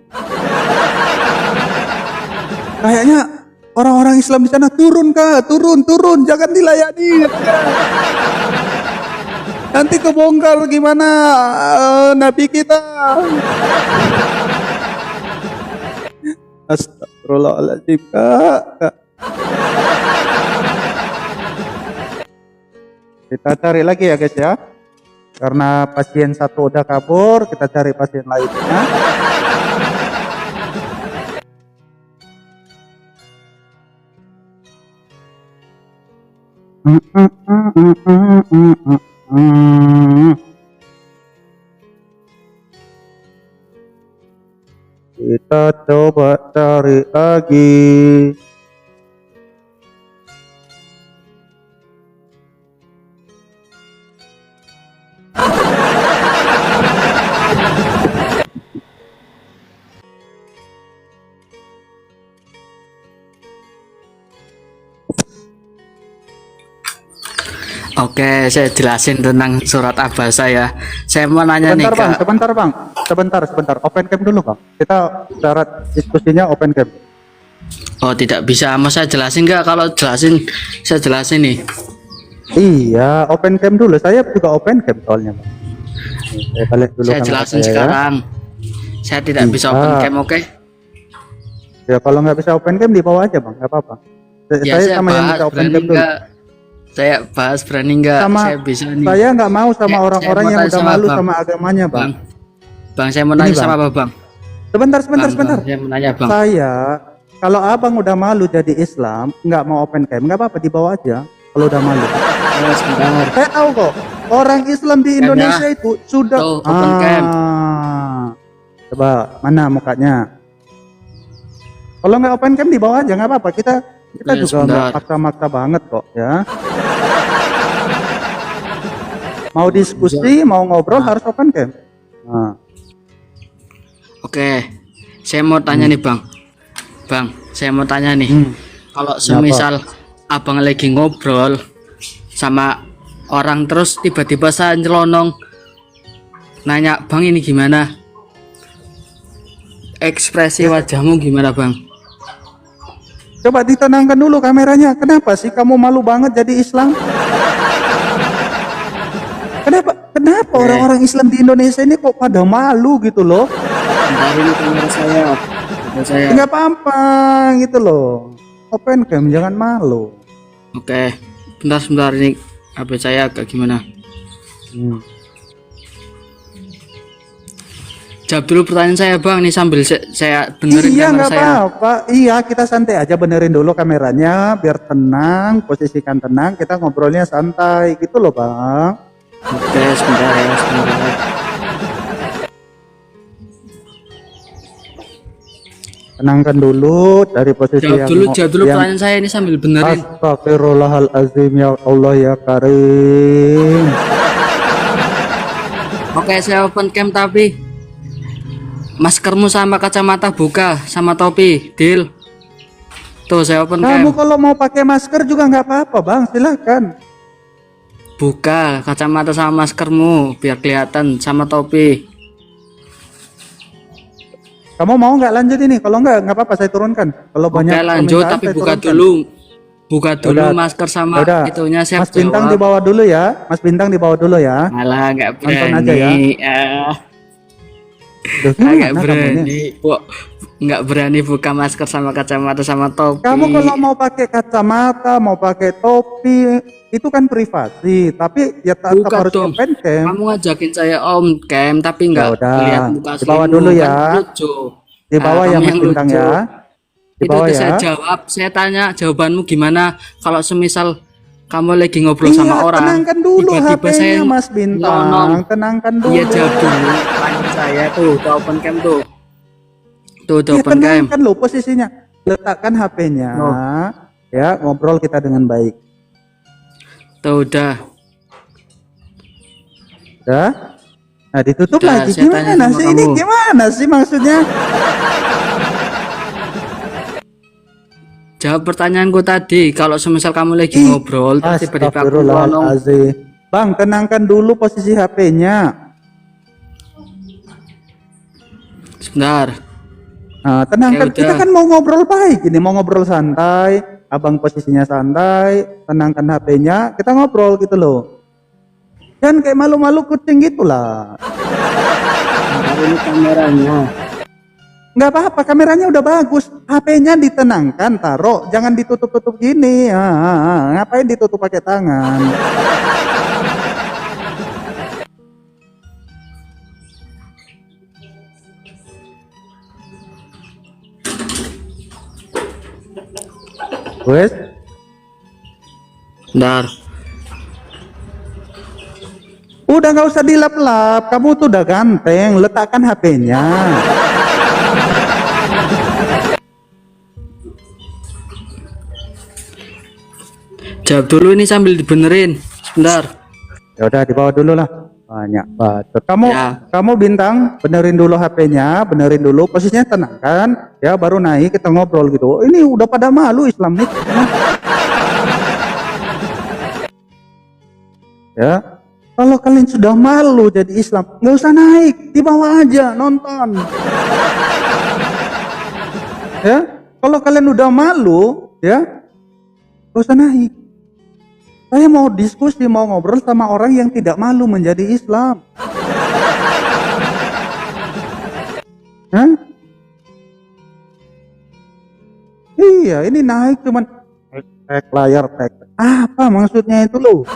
A: Kayaknya orang-orang Islam di sana turun, jangan dilayani. Nanti kebongkar gimana Nabi kita. Astagfirullahaladzim kak. Kita cari lagi ya guys ya. Karena pasien satu udah kabur, kita cari pasien lainnya. Mm, mm, mm, mm, mm, mm, mm, mm. Kita coba cari lagi.
F: Oke, saya jelasin tentang surat Abasa ya. Saya mau nanya nih
A: Sebentar bang,
F: Kak.
A: sebentar bang, sebentar. Open cam dulu bang. Kita cara diskusinya open cam.
F: Oh, tidak bisa. Mau saya jelasin nggak? Kalau jelasin, saya jelasin nih.
A: Iya, open cam dulu. Saya juga open cam soalnya bang. Saya balik dulu
F: Saya
A: kamera
F: jelasin
A: saya, ya.
F: sekarang. Saya tidak bisa
A: Bisa.
F: open cam, oke?
A: Ya kalau nggak bisa open cam di bawah aja bang, nggak apa-apa.
F: Ya,
A: Saya
F: saya
A: sama yang
F: bahas
A: bisa open
F: berani
A: cam dulu.
F: nggak? Saya bahas berani nggak?
A: Sama
F: Saya bisa nih.
A: saya nggak mau sama
F: Saya
A: orang-orang
F: mau
A: yang
F: tanya
A: udah
F: sama
A: malu
F: Bang.
A: sama agamanya bang.
F: Bang, saya mau
A: Ini,
F: nanya
A: Bang.
F: sama apa, Bang?
A: Sebentar.
F: Bang, saya mau nanya, Bang.
A: Saya kalau abang udah malu jadi Islam, nggak mau open cam, nggak apa-apa dibawa aja. Kalau udah malu,
F: Oh, sebentar.
A: saya tahu kok orang Islam di
F: Camnya.
A: Indonesia itu sudah.
F: Tuh, open cam.
A: Coba mana mukanya? Kalau nggak open cam dibawa aja, nggak apa-apa. Kita
F: Oke,
A: juga nggak
F: sebentar.
A: maksa-maksa banget kok ya. Mau diskusi, mau ngobrol harus open cam. Nah,
F: Oke, saya mau tanya nih, Bang. Bang, saya mau tanya nih.
A: hmm.
F: Kalau semisal abang lagi ngobrol sama orang terus tiba-tiba saya nyelonong nanya, Bang ini gimana? Ekspresi wajahmu gimana, Bang?
A: Coba ditenangkan dulu kameranya. Kenapa sih kamu malu banget jadi Islam? Kenapa orang-orang Islam di Indonesia ini kok pada malu gitu loh?
F: Bentar, ini kamera saya. Kamera saya.
A: Nggak apa-apa gitu loh. Open cam, jangan malu.
F: Oke, sebentar ini HP saya agak gimana?
A: Hmm.
F: Jawab dulu pertanyaan saya, Bang, nih sambil saya benerin
A: Iya
F: kamera
A: nggak
F: saya.
A: apa-apa. Iya kita santai aja, benerin dulu kameranya biar tenang, posisikan tenang. Kita ngobrolnya santai gitu loh bang.
F: Oke, sebentar ya, sebentar.
A: Tenangkan dulu dari posisi
F: Jawab dulu pertanyaan saya ini sambil benerin.
A: Astagfirullahalazim ya Allah ya Karim.
F: Oke, saya open cam tapi maskermu sama kacamata buka sama topi, deal. Tuh saya open
A: Kamu
F: cam.
A: kalau mau pakai masker juga nggak apa-apa bang, silakan.
F: Buka kacamata sama maskermu biar kelihatan sama topi.
A: Kamu mau nggak lanjut ini? Kalau nggak apa-apa saya turunkan. Kalau banyak
F: Oke, lanjut
A: permintaan,
F: tapi
A: saya
F: buka
A: turunkan.
F: dulu. Buka dulu
A: Yaudah.
F: masker sama
A: Yaudah.
F: itunya siap
A: Mas Bintang
F: jawab.
A: dibawa dulu ya. Mas Bintang dibawa dulu ya.
F: Malah nggak
A: Nonton aja ya.
F: berani.
A: Duh,
F: Nggak
A: gimana kamu ini?
F: berani. Nggak berani buka masker sama kacamata sama topi.
A: Kamu kalau mau pakai kacamata, mau pakai topi, itu kan privasi. Tapi ya tetap
F: Buka
A: harus
F: dong.
A: open cam.
F: Kamu ngajakin saya om cam tapi nggak
A: Yaudah,
F: lihat muka
A: dibawa
F: aslimu,
A: dulu
F: kan
A: ya.
F: lucu.
A: Di bawah
F: Nah,
A: ya
F: kamu
A: Mas
F: yang
A: Bintang
F: lucu.
A: ya. Di
F: Itu
A: bawah
F: udah saya
A: ya.
F: jawab. Saya tanya jawabanmu gimana kalau semisal kamu lagi ngobrol
A: Iya,
F: sama orang.
A: tenangkan dulu
F: tiba-tiba saya
A: HP-nya Mas Bintang.
F: nyelonong.
A: Tenangkan dulu.
F: Iya jawab dulu. Tanya saya tuh, udah open cam tuh. Tuh, udah
A: Ya,
F: open cam.
A: tenangkan lo posisinya. Letakkan HP-nya.
F: Oh.
A: Ya, ngobrol kita dengan baik.
F: Tuh udah.
A: Ya. Nah, ditutup
F: Udah,
A: lagi.
F: saya tanya
A: Gimana
F: sama
A: sih ini?
F: kamu.
A: Gimana sih maksudnya?
F: Jawab pertanyaanku tadi. Kalau semisal kamu lagi ngobrol, terus tiba-tiba aku nyelonong.
A: Astagfirullahaladzim. Bang, tenangkan dulu posisi HP-nya.
F: Sebentar.
A: Nah, tenangkan.
F: Ya
A: Kita
F: udah.
A: kan mau ngobrol baik ini, mau ngobrol santai. Abang posisinya santai, tenangkan HP-nya, kita ngobrol gitu loh. Dan kayak malu-malu kucing gitulah.
F: Ini kameranya.
A: Nggak apa-apa, kameranya udah bagus. HP-nya ditenangkan, taruh, jangan ditutup-tutup gini. Ngapain ditutup pakai tangan? Wes,
F: Bentar.
A: Udah nggak usah dilap-lap, kamu tuh udah ganteng, letakkan HP-nya.
F: Jawab dulu ini sambil dibenerin. Sebentar.
A: Ya udah dibawa dulu lah. Banyak bacot. Kamu
F: Ya.
A: kamu Bintang, benerin dulu HP-nya, benerin dulu posisinya, tenang kan? Ya baru naik kita ngobrol gitu. Ini udah pada malu Islam nih. Ya. Kalau kalian sudah malu jadi Islam, nggak usah naik, di bawah aja nonton. Ya, kalau kalian udah malu, ya, nggak usah naik. Saya mau diskusi, mau ngobrol sama orang yang tidak malu menjadi Islam. Hah? Iya, ini naik cuman tek layar tek. Apa maksudnya itu loh?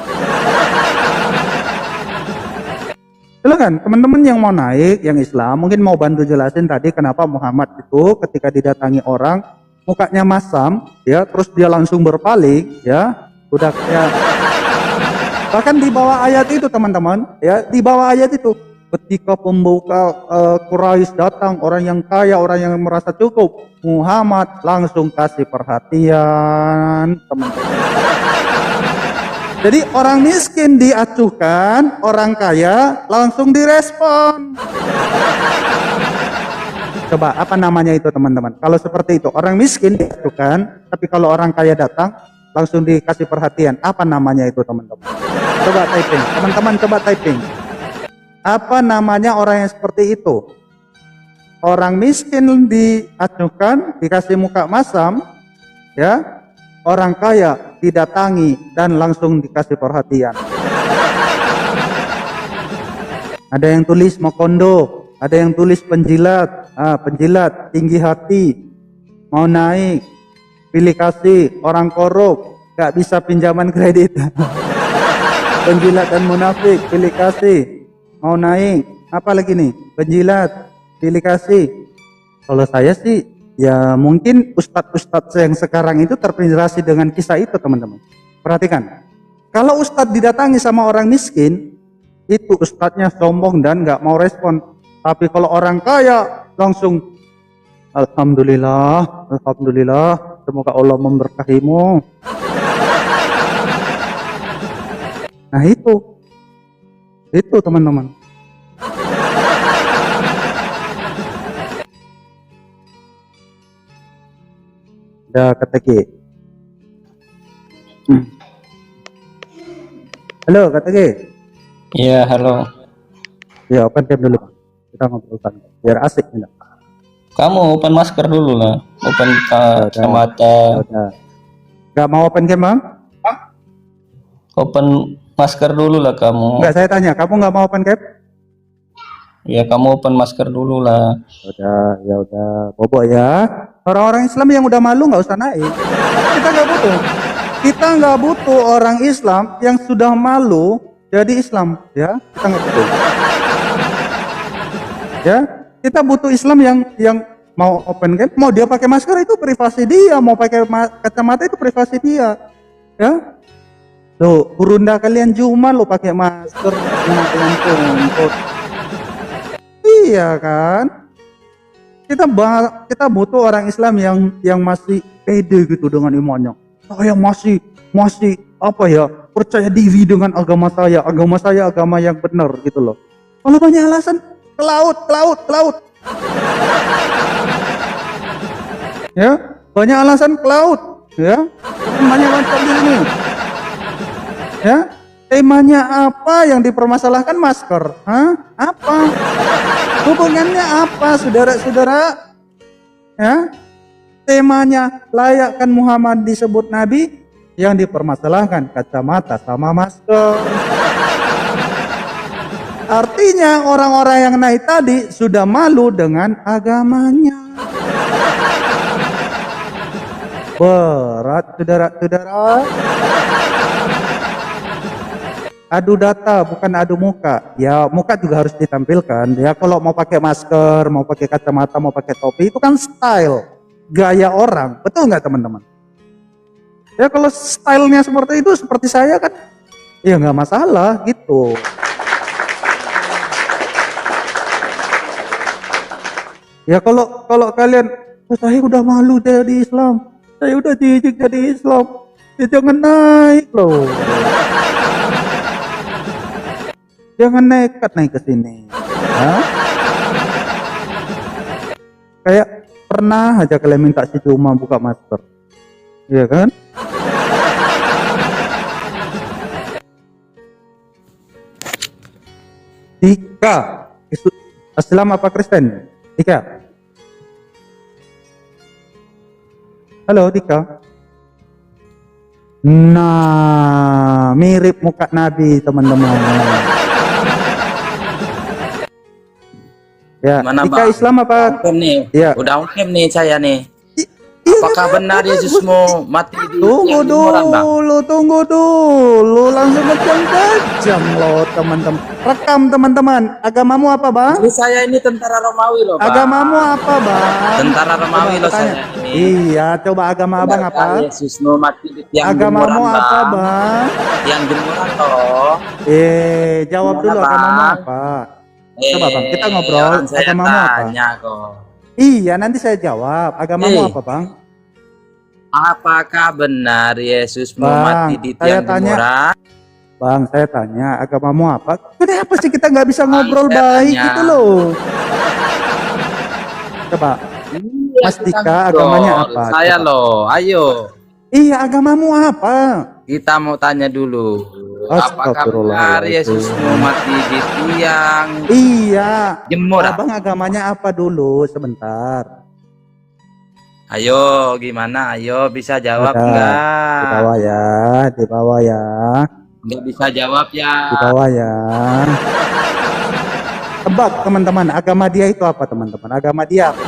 A: Silakan teman-teman yang mau naik, yang Islam, mungkin mau bantu jelasin tadi kenapa Muhammad itu ketika didatangi orang mukanya masam, ya, terus dia langsung berpaling, ya, udah kayak. Bahkan di bawah ayat itu teman-teman, ya, di bawah ayat itu ketika pembuka Quraisy datang, orang yang kaya, orang yang merasa cukup, Muhammad langsung kasih perhatian, teman-teman. Jadi orang miskin diacuhkan, orang kaya langsung direspon. Coba apa namanya itu teman-teman? Kalau seperti itu, orang miskin diacuhkan, tapi kalau orang kaya datang langsung dikasih perhatian. Apa namanya itu teman-teman? Coba typing, teman-teman coba typing. Apa namanya orang yang seperti itu? Orang miskin diacuhkan, dikasih muka masam, ya. Orang kaya didatangi dan langsung dikasih perhatian. Ada yang tulis Mokondo, ada yang tulis penjilat, penjilat tinggi hati, mau naik, pilih kasih, orang korup, gak bisa pinjaman kredit. Penjilat dan munafik, pilih kasih, mau naik, apa lagi nih? Penjilat, pilih kasih. Kalau saya sih, ya mungkin ustadz-ustadz yang sekarang itu terinspirasi dengan kisah itu teman-teman. Perhatikan, kalau ustadz didatangi sama orang miskin, itu ustadznya sombong dan nggak mau respon. Tapi kalau orang kaya langsung, Alhamdulillah, Alhamdulillah, semoga Allah memberkahimu. Nah itu teman-teman. Udah KTG. Halo KTG.
E: Iya, halo.
A: Ya open cam dulu. Kita ngobrol santai. Biar asik nih.
E: Kamu open masker dulu lah. Open kacamata.
A: Udah. Gak mau open cam bang?
E: Open masker dulu lah kamu.
A: Enggak, saya tanya. Kamu nggak mau open cam?
E: Ya kamu open masker dulu lah.
A: Ya udah. Bobo ya. Orang-orang Islam yang udah malu nggak usah naik. Kita nggak butuh. Kita nggak butuh orang Islam yang sudah malu jadi Islam, ya. Kita nggak butuh. Ya, kita butuh Islam yang mau open cam, mau dia pakai masker itu privasi dia, mau pakai kacamata itu privasi dia, ya. Loh, burunda kalian cuma lo pakai masker, kalian tuntut. Iya kan? Kita butuh orang Islam yang masih pede gitu dengan imannya. Saya masih apa ya, percaya diri dengan agama saya agama yang benar gitu loh. Kalau banyak alasan ke laut. Ya, banyak alasan ke laut, ya. Banyak alasan di sini. Ya, temanya apa yang dipermasalahkan masker? Hah? Apa? Hubungannya apa, saudara-saudara? Ya, temanya layakkan Muhammad disebut Nabi, yang dipermasalahkan kacamata sama masker. Artinya orang-orang yang naik tadi sudah malu dengan agamanya. Berat, saudara-saudara. Adu data bukan adu muka. Ya muka juga harus ditampilkan. Ya kalau mau pakai masker, mau pakai kacamata, mau pakai topi itu kan style, gaya orang. Betul nggak teman-teman? Ya kalau stylenya seperti itu, seperti saya kan, ya nggak masalah gitu. Ya kalau kalian, "Oh, saya udah malu jadi Islam, saya udah jijik jadi Islam," ya jangan naik loh. Jangan nekat naik ke sini. Hah? Kayak pernah aja kalian minta si Cuma buka masker, iya kan? Dika, Islam apa Kristen? Dika. Halo Dika. Nah, mirip muka Nabi teman-teman. Ya,
G: Gimana,
A: Dika
G: Bang?
A: Islam apa?
G: Ongkem nih,
A: Iya.
G: udah ongkem nih saya nih.
A: Iya,
G: Apakah benar Yesusmu mati di
A: Tunggu
G: tiang jemuran, Bang?
A: tunggu dulu, langsung kejam loh teman-teman. Rekam teman-teman. Agamamu apa bang?
G: Jadi saya ini tentara Romawi loh, Bang.
A: Agamamu apa bang?
G: Tentara Romawi
A: Coba
G: loh
A: tanya.
G: saya ini.
A: Iya, coba agama abang
G: Benarkah
A: apa?
G: Yesusmu mati di tiang
A: Agamamu
G: jemuran,
A: apa
G: Bang?
A: bang?
G: Tiang jemuran loh.
A: Jawab
G: Gimana,
A: dulu agamamu
G: Bang?
A: apa? Coba, Bang, kita ngobrol.
G: Orang saya
A: Agamamu apa?
G: tanya kok.
A: Iya, nanti saya jawab. Agamamu apa bang?
G: Apakah benar Yesusmu
A: Bang,
G: mati di
A: saya
G: tiang
A: tanya.
G: jemuran?
A: Bang, saya tanya agamamu apa? Kenapa sih kita nggak bisa
G: Bang,
A: ngobrol
G: saya
A: baik
G: tanya.
A: gitu loh? Coba,
G: Iya,
A: Mas
G: kita
A: Dika,
G: ngobrol.
A: agamanya apa?
G: Saya
A: Coba.
G: loh, ayo.
A: Iya, agamamu apa?
G: Kita mau tanya dulu. Apakah benar
A: Astagfirullahaladzim.
G: Yesusmu mati di tiang
A: Iya.
G: jemuran?
A: Abang agamanya apa dulu? Sebentar.
G: Ayo, gimana? Ayo, bisa jawab
A: Ada.
G: enggak?
A: Di bawah ya, di bawah ya,
G: Enggak bisa jawab
A: di
G: ya.
A: bawah ya. Tebak teman-teman, agama dia itu apa teman-teman? Agama dia apa?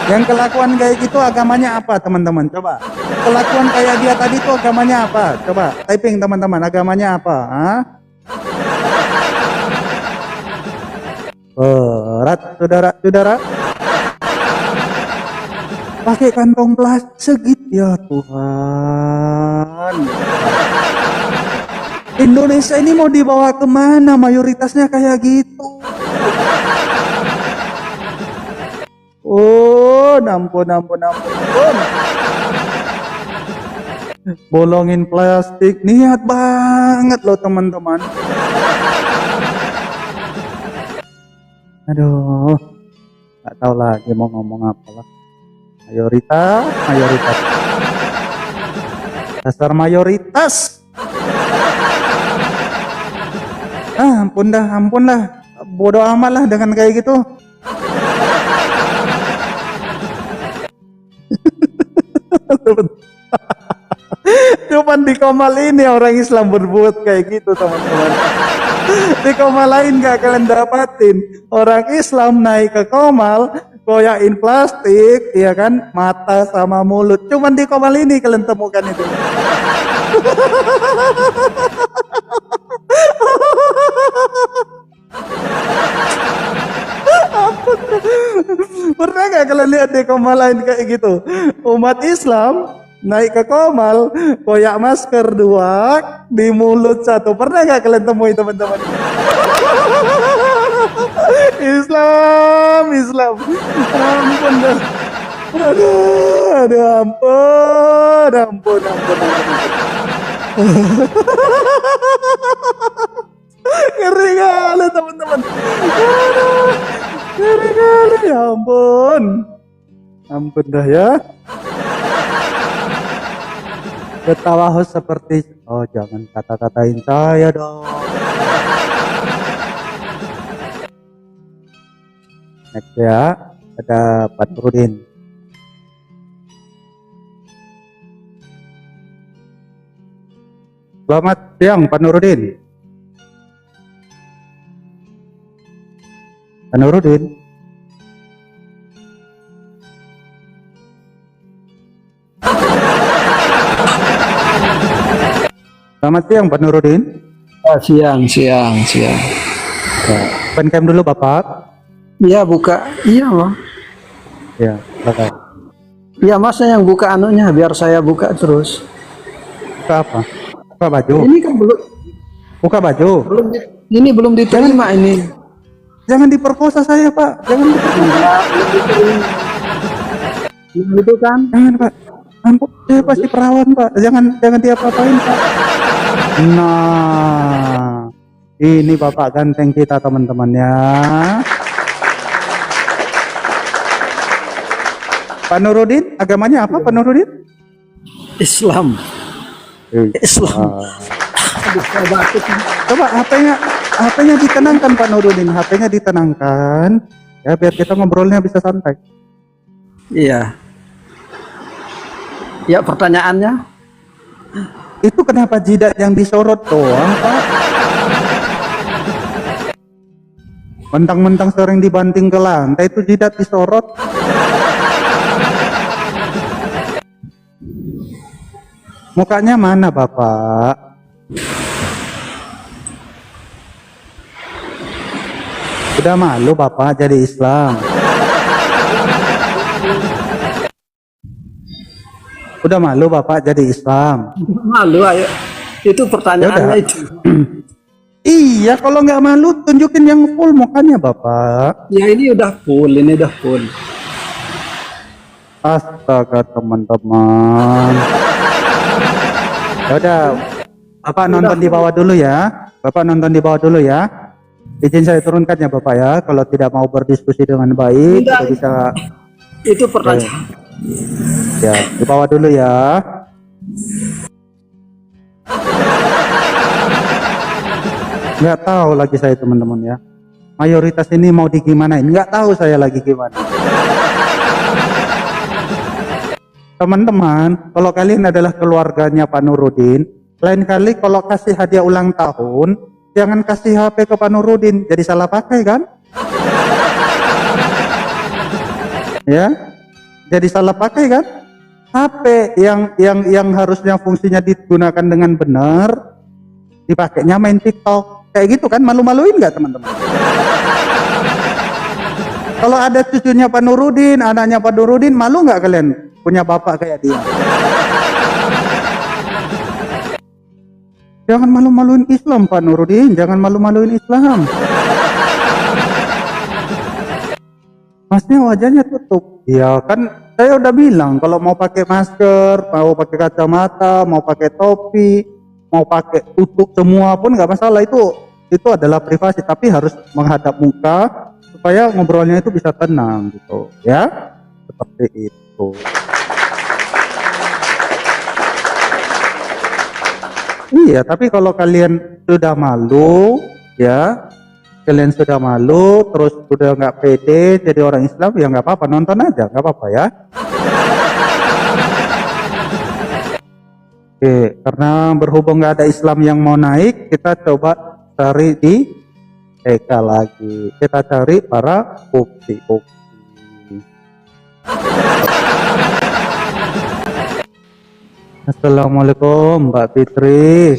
A: Yang kelakuan kayak gitu agamanya apa teman-teman? Coba. Kelakuan kayak dia tadi tuh agamanya apa? Coba typing teman-teman, agamanya apa? Hah? Berat saudara-saudara. Pakai kantong plastik ya Tuhan. Indonesia ini mau dibawa kemana? Mayoritasnya kayak gitu. Oh, ampun. Bolongin plastik, niat banget loh teman-teman. Aduh, nggak tahu lagi mau ngomong apa lah. Mayoritas. Dasar mayoritas. Ampun dah. Bodoh amat lah dengan kayak gitu. Cuman di Komal ini orang Islam berbuat kayak gitu teman-teman. Di Komal lain gak kalian dapatin. Orang Islam naik ke Komal, koyain plastik, ya kan, mata sama mulut. Cuman di Komal ini kalian temukan itu. Pernah gak kalian lihat di Komal lain kayak gitu? Umat Islam naik ke Komal, koyak masker 2, di mulut 1. Pernah gak kalian temui teman-teman? Islam. Ampun dah. Aduh, ampun. Ngeri kali teman-teman. Aduh, ngeri kali, ya ampun. Ampun dah ya. Ketawa seperti, oh jangan kata-katain saya dong. Next ya, ada Pak Nurudin. Selamat siang Pak Nurudin. Pak Nurudin. Selamat siang Pak Nurudin.
H: Siang.
A: Ya, open cam dulu Bapak.
H: Iya buka, iya Bang.
A: Ya, silakan.
H: Iya Masnya yang buka anunya, biar saya buka terus.
A: Buka apa? Buka baju.
H: Ini kan
A: Buka baju.
H: ini belum diterima ini.
A: Jangan diperkosa saya, Pak. Jangan diperkosa.
H: Itu kan.
A: Jangan, Pak. Ampun, saya pasti perawan, Pak. Jangan diapa-apain, Pak. Nah, ini Bapak ganteng kita, teman-teman ya. Pak Nurudin, agamanya apa, Pak Nurudin?
H: Islam. Islam.
A: Coba HP-nya ditenangkan, Pak Nurudin. HP-nya ditenangkan. Ya, biar kita ngobrolnya bisa santai.
H: Iya. Ya, pertanyaannya.
A: Itu kenapa jidat yang disorot doang, Pak? Mentang-mentang sering dibanting ke lantai, itu jidat disorot. Mukanya mana, Bapak? Udah malu, Bapak, jadi Islam? Udah malu, Bapak, jadi Islam?
H: Malu ayo. Itu pertanyaannya
A: Yaudah.
H: itu.
A: Iya, kalau nggak malu, tunjukin yang full mukanya, Bapak.
H: Ya ini udah full, ini udah full.
A: Astaga, teman-teman. Yaudah, Bapak nonton di bawah dulu ya. Bapak nonton di bawah dulu ya. Izin saya turunkan ya, Bapak ya. Kalau tidak mau berdiskusi dengan baik, kita bisa.
H: Itu pertanyaan.
A: Ya, di bawah dulu ya. Nggak tahu lagi saya, teman-teman ya. Mayoritas ini mau digimanain, nggak tahu saya lagi gimana. Teman-teman, kalau kalian adalah keluarganya Pak Nurudin, lain kali kalau kasih hadiah ulang tahun, jangan kasih HP ke Pak Nurudin, jadi salah pakai kan? Ya, jadi salah pakai kan? HP yang harusnya fungsinya digunakan dengan benar, dipakainya main TikTok, kayak gitu kan? Malu-maluin nggak, teman-teman? Kalau ada cucunya Pak Nurudin, anaknya Pak Nurudin, malu nggak kalian punya bapak kayak dia? Jangan malu-maluin Islam, Pak Nurudin. Jangan malu-maluin Islam. Masnya wajahnya tutup. Ya kan, saya udah bilang kalau mau pakai masker, mau pakai kacamata, mau pakai topi, mau pakai tutup semua pun nggak masalah. Itu adalah privasi, tapi harus menghadap muka supaya ngobrolnya itu bisa tenang gitu, ya. Seperti itu. Iya, tapi kalau kalian sudah malu, ya, kalian sudah malu, terus sudah nggak pede jadi orang Islam, ya nggak apa-apa, nonton aja, nggak apa-apa ya. Oke, karena berhubung nggak ada Islam yang mau naik, kita coba cari di TK lagi. Kita cari para bukti-bukti. Assalamualaikum Mbak Fitri.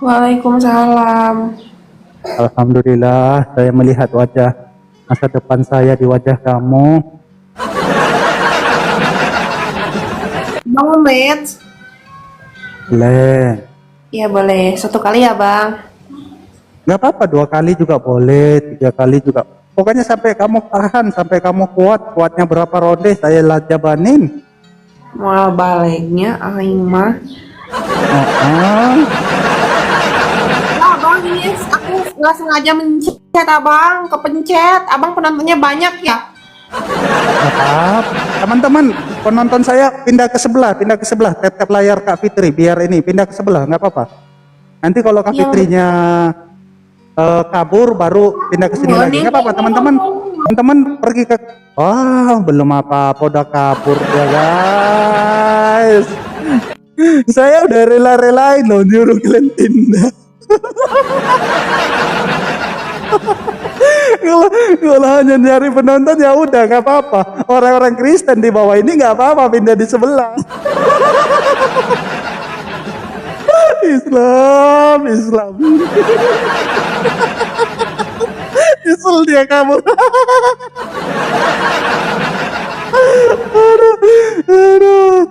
C: Waalaikumsalam.
A: Alhamdulillah, saya melihat wajah masa depan saya di wajah kamu.
C: Bang Umit.
A: Boleh.
C: Iya boleh, 1 kali ya bang.
A: Nggak apa-apa, 2 kali juga boleh, 3 kali juga. Pokoknya sampai kamu tahan, sampai kamu kuat. Kuatnya berapa ronde saya jabanin.
C: Mual baliknya aing mah. Ya bang, ini aku nggak sengaja mencet abang, kepencet. Abang penontonnya banyak ya.
A: Maaf, teman-teman, penonton saya pindah ke sebelah, tap layar Kak Fitri, biar ini pindah ke sebelah, nggak apa-apa. Nanti kalau Kak Fitrinya kabur, baru pindah ke sini lagi, nggak apa-apa, teman-teman. Teman-teman pergi ke, belum apa-apa, udah kabur ya guys. Saya udah rela-relain loh nyuruh kalian pindah. Kalau hanya nyari penonton ya udah nggak apa-apa. Orang-orang Kristen di bawah ini nggak apa-apa pindah di sebelah. Islam. Isel dia kabur. Aduh.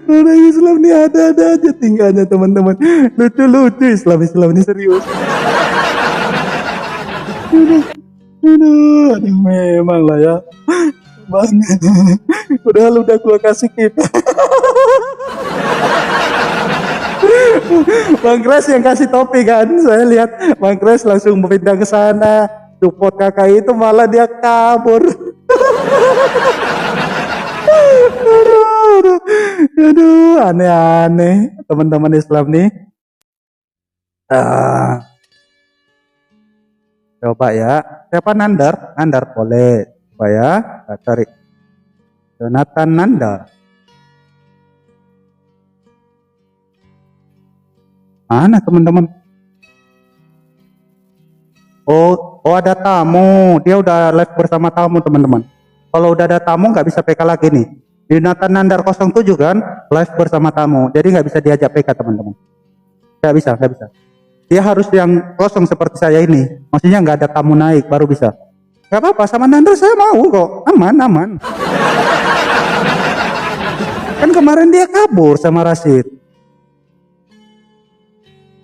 A: Orang Islam nih ada-ada aja tingkahnya teman-teman. Lucu-lucu Islam ini serius. Aduh, memang lah ya. Bang, udah gua kasih kita. Bang Kres yang kasih topi kan, saya lihat Bang Kres langsung pindah ke sana, support kakak itu malah dia kabur. Aduh, aneh-aneh teman-teman Islam nih. Coba ya, siapa Nandar boleh, coba ya, kita cari Jonathan Nandar. Mana teman-teman? Oh ada tamu, dia udah live bersama tamu teman-teman. Kalau udah ada tamu nggak bisa PK lagi nih. Jonathan Nandar 07 kan live bersama tamu, jadi nggak bisa diajak PK teman-teman. Nggak bisa. Dia harus yang kosong seperti saya ini. Maksudnya nggak ada tamu naik baru bisa. Nggak apa-apa, sama Nandar saya mau kok, aman. Kan kemarin dia kabur sama Rashid.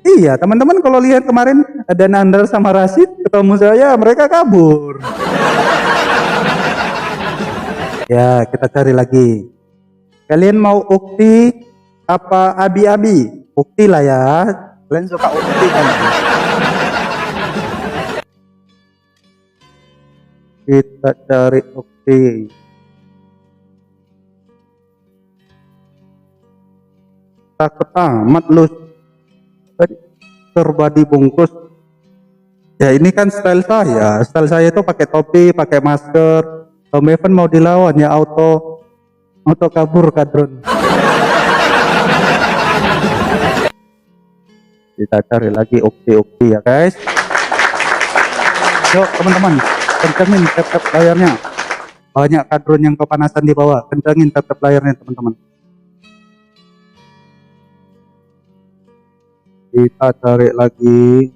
A: Iya teman-teman, kalau lihat kemarin ada Nandar sama Rashid ketemu saya, mereka kabur. Ya kita cari lagi. Kalian mau ukti apa abi-abi? Ukti lah ya. Kalian suka ukti kan? Kita cari ukti. Takut amat lu. Serba dibungkus. Ya ini kan style saya itu pakai topi, pakai masker. Om Evan mau dilawan ya auto kabur kadron. Kita cari lagi ukti ya guys. Yuk teman-teman, kencengin tap layarnya. Banyak kadron yang kepanasan di bawah, kencengin tap layarnya teman-teman. Kita cari lagi.